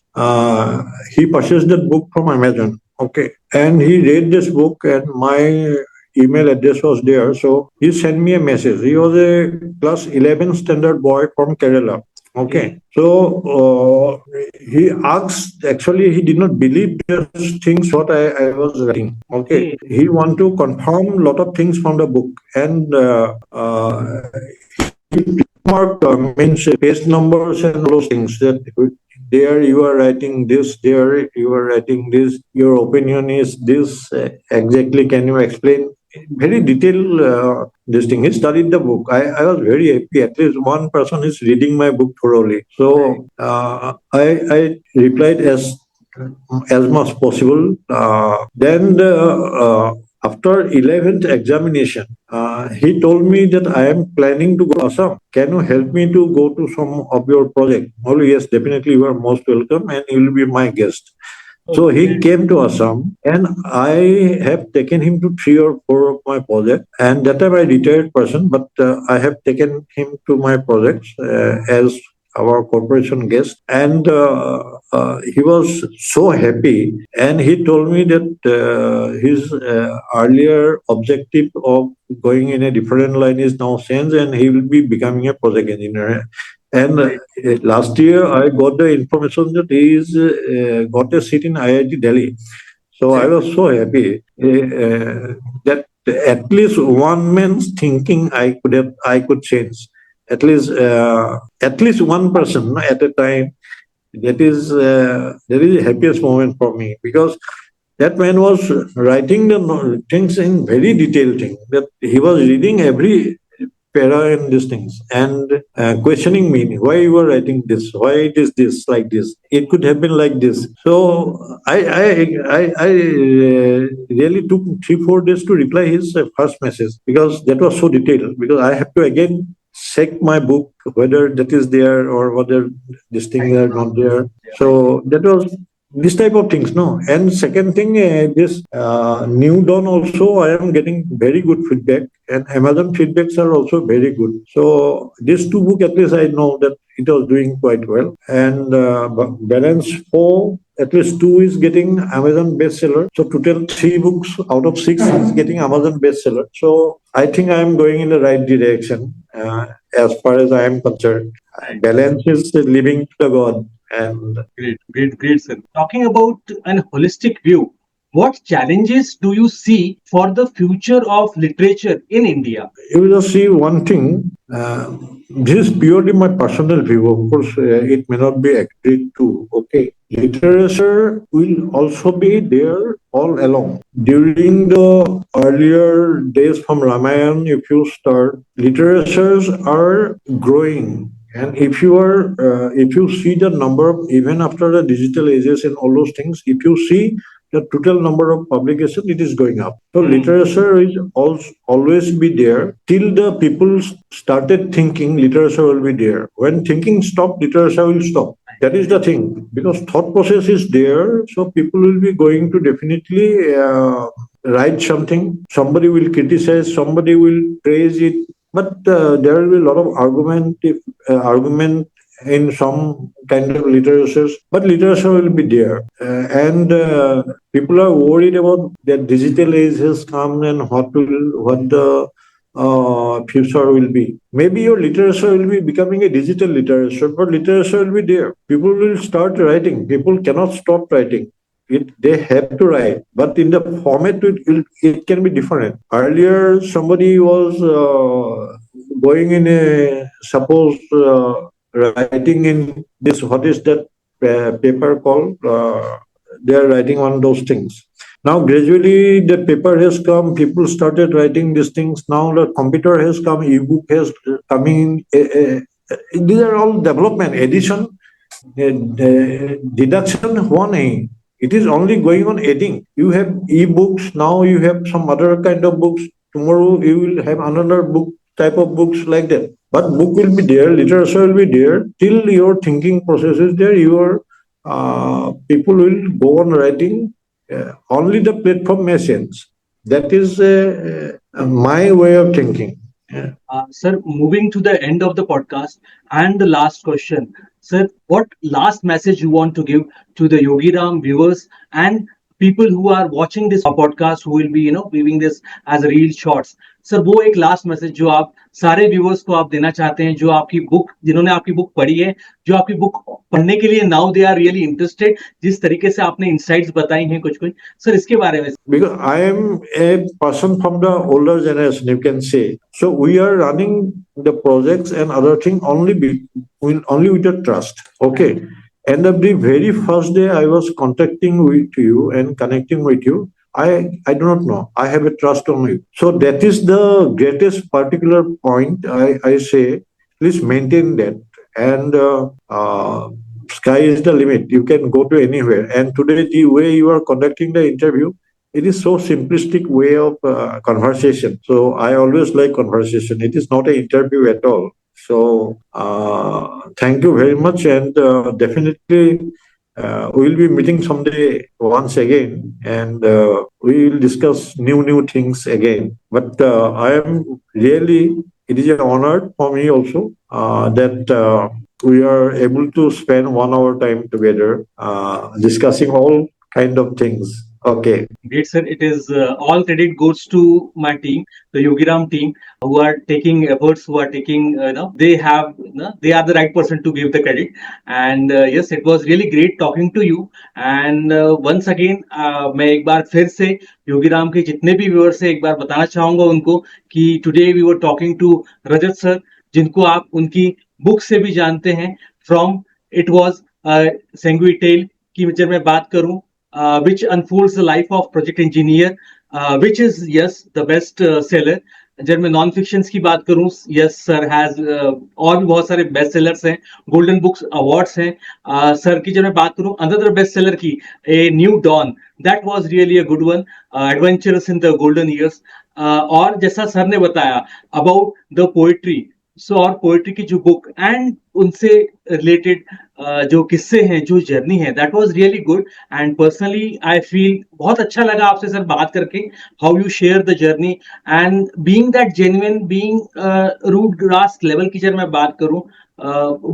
he purchased that book from Amazon. Okay, and he read this book, and my email address was there. So he sent me a message. He was a class 11 standard boy from Kerala. Okay. So he asked, actually, he did not believe the things what I was writing. Okay. He want to confirm a lot of things from the book. And he marked means page numbers and all those things that there you are writing this, there you are writing this, your opinion is this, exactly can you explain? Very detailed this thing. He studied the book. I was very happy. At least one person is reading my book thoroughly. So I replied as much possible. Then after 11th examination, he told me that I am planning to go to Assam. Can you help me to go to some of your project? Oh yes, definitely you are most welcome and you will be my guest. So he came to Assam, and I have taken him to 3 or 4 of my projects. And that time I retired person, but I have taken him to my projects as our corporation guest, and he was so happy. And he told me that his earlier objective of going in a different line is now changed, and he will be becoming a project engineer. And last year, I got the information that he is got a seat in IIT Delhi. So I was so happy that at least one man's thinking I could change. At least one person at a time. That is the happiest moment for me because that man was writing the things in very detailed thing. That he was reading every para and these things and questioning me why you are writing this, why it is this like this, it could have been like this. So I really took 3-4 days to reply his first message because that was so detailed, because I have to again check my book whether that is there or whether this thing are not there. So that was this type of things, no. And second thing, this New Dawn also, I am getting very good feedback, and Amazon feedbacks are also very good. So these two books, at least I know that it was doing quite well. And Balance 4, at least 2 is getting Amazon bestseller. So total 3 books out of 6 is getting Amazon bestseller. So I think I am going in the right direction as far as I am concerned. Balance is living to the God. And Great, sir. Talking about an holistic view what challenges do you see for the future of literature in India? You will just see one thing. This is purely my personal view. Of course, it may not be agreed to. Okay, literature will also be there all along. During the earlier days from Ramayana, if you start, literatures are growing. And if you see the number of, even after the digital ages and all those things, if you see the total number of publication, it is going up. So literature is also always be there till the people started thinking. Literature will be there. When thinking stop, literature will stop. That is the thing, because thought process is there, so people will be going to definitely write something. Somebody will criticize, somebody will praise it, but there will be a lot of argument in some kind of literatures, but literature will be there. And people are worried about that digital age has come and what the future will be. Maybe your literature will be becoming a digital literature, but literature will be there. People will start writing. People cannot stop writing. They have to write, but in the format it can be different. Earlier, somebody was going in a suppose writing in this, what is that paper called? They are writing on those things. Now gradually the paper has come, people started writing these things. Now the computer has come, ebook has coming. These are all development, addition, deduction. One aim. It is only going on adding. You have ebooks, now you have some other kind of books. Tomorrow you will have another book type of books like that. But book will be there, literature will be there. Till your thinking process is there, your people will go on writing. Only the platform may change. That is my way of thinking. Yeah. Sir, moving to the end of the podcast and the last question, sir, what last message you want to give to the Yogiram viewers and people who are watching this podcast, who will be, viewing this as a real shorts? Sir वो एक last message जो आप सारे viewers को आप देना चाहते हैं, जो आपकी बुक, जिन्होंने आपकी बुक पढ़ी है, जो आपकी बुक पढ़ने के लिए now they are really interested, जिस तरीके से आपने इनसाइट्स बताई हैं कुछ कुछ, सर इसके बारे में. Because I am a person from the older generation, you can say. So we are running the projects and other thing only with the trust. Okay. And the very first day I was contacting with you and connecting with you, I do not know. I have a trust on you. So that is the greatest particular point. I say, please maintain that. And sky is the limit. You can go to anywhere. And today, the way you are conducting the interview, it is so simplistic way of conversation. So I always like conversation. It is not an interview at all. So thank you very much, and definitely we will be meeting someday once again, and we will discuss new things again. But I am really, it is an honor for me also that we are able to spend 1 hour time together discussing all kind of things. Okay. Great, sir. It is all credit goes to my team, the Yogiram team, who are taking efforts, who are taking, they have, they are the right person to give the credit. And yes, it was really great talking to you. And once again, मैं एक बार फिर से योगीराम के जितने भी viewers से एक बार बताना चाहूंगा उनको कि today we were talking to Rajat sir, जिनको आप उनकी बुक से भी जानते हैं, from it was sanguine tale की जब मैं बात करूं, which unfolds the life of project engineer, which is yes the best seller. जब मैं नॉन फिक्शन की बात करूं, यस सर हैज और भी बहुत सारे बेस्ट सेलर्स हैं, गोल्डन बुक्स अवार्ड्स हैं. सर की जब मैं बात करूं अनदर बेस्ट सेलर की, a new dawn, that was really a good one, adventurous in the golden years. और जैसा सर ने बताया अबाउट द पोएट्री, सो और पोएट्री की जो बुक एंड उनसे रिलेटेड जो किस्से हैं, जो जर्नी है, that was really good. And personally I feel बहुत अच्छा लगा आपसे सर बात करके, how you share the journey and being that genuine, being root grass level की जब मैं बात करूं,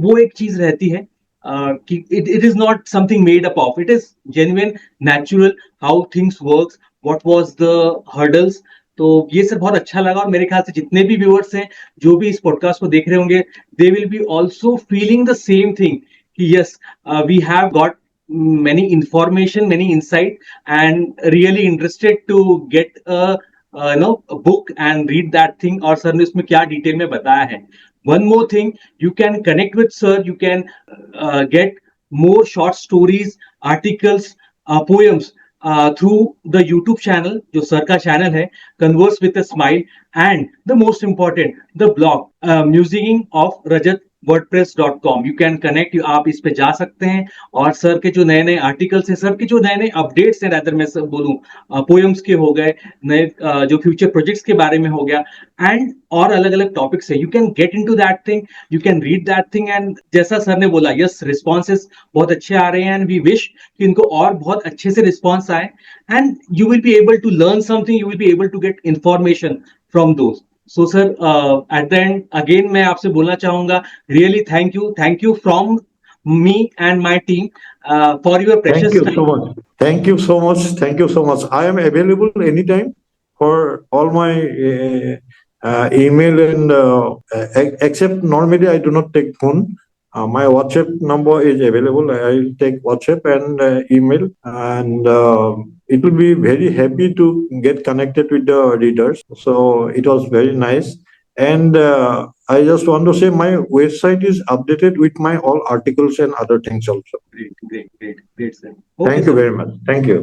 वो एक चीज रहती है कि it is not something made up of, it is genuine, natural, how things works, what was the hurdles. तो ये सर बहुत अच्छा लगा. और मेरे ख्याल से जितने भी व्यूअर्स हैं जो भी इस पॉडकास्ट को देख रहे होंगे, they will be also feeling the same thing कि yes we have got many information, many insight, and really interested to get a book and read that thing. और सर ने उसमें क्या डिटेल में बताया है. One more thing, you can connect with sir. You can get more short stories, articles, poems through the YouTube channel, जो sir का channel है, Converse with a Smile, and the most important, the blog, Musing of Rajat wordpress.com. You can connect. आप इस पे जा सकते हैं और सर के जो नए नए आर्टिकल्स हैं, सर के जो नए नए अपडेट्स हैं, रादर मैं सब बोलूं, पोएम्स के हो गए, नए जो फ्यूचर प्रोजेक्ट्स के बारे में हो गया, एंड और अलग अलग टॉपिक्स है. You can get into that thing, you can read that thing, and जैसा सर ने बोला, यस, रिस्पॉन्सेस बहुत अच्छे आ रहे हैं, एंड वी विश कि इनको और बहुत अच्छे से रिस्पॉन्स आए, and you will be able to learn something, you will be able to get information from those. So sir, at the end again मैं आपसे बोलना चाहूंगा, really thank you from me and my team for your precious Thank you time. so much. Thank you so much. Thank you so much. I am available anytime for all my email and except normally I do not take phone. My WhatsApp number is available. I'll take WhatsApp and email, and it will be very happy to get connected with the readers. So it was very nice. And I just want to say my website is updated with my all articles and other things also. Great, sir. Okay, Thank you sir. very much. Thank you.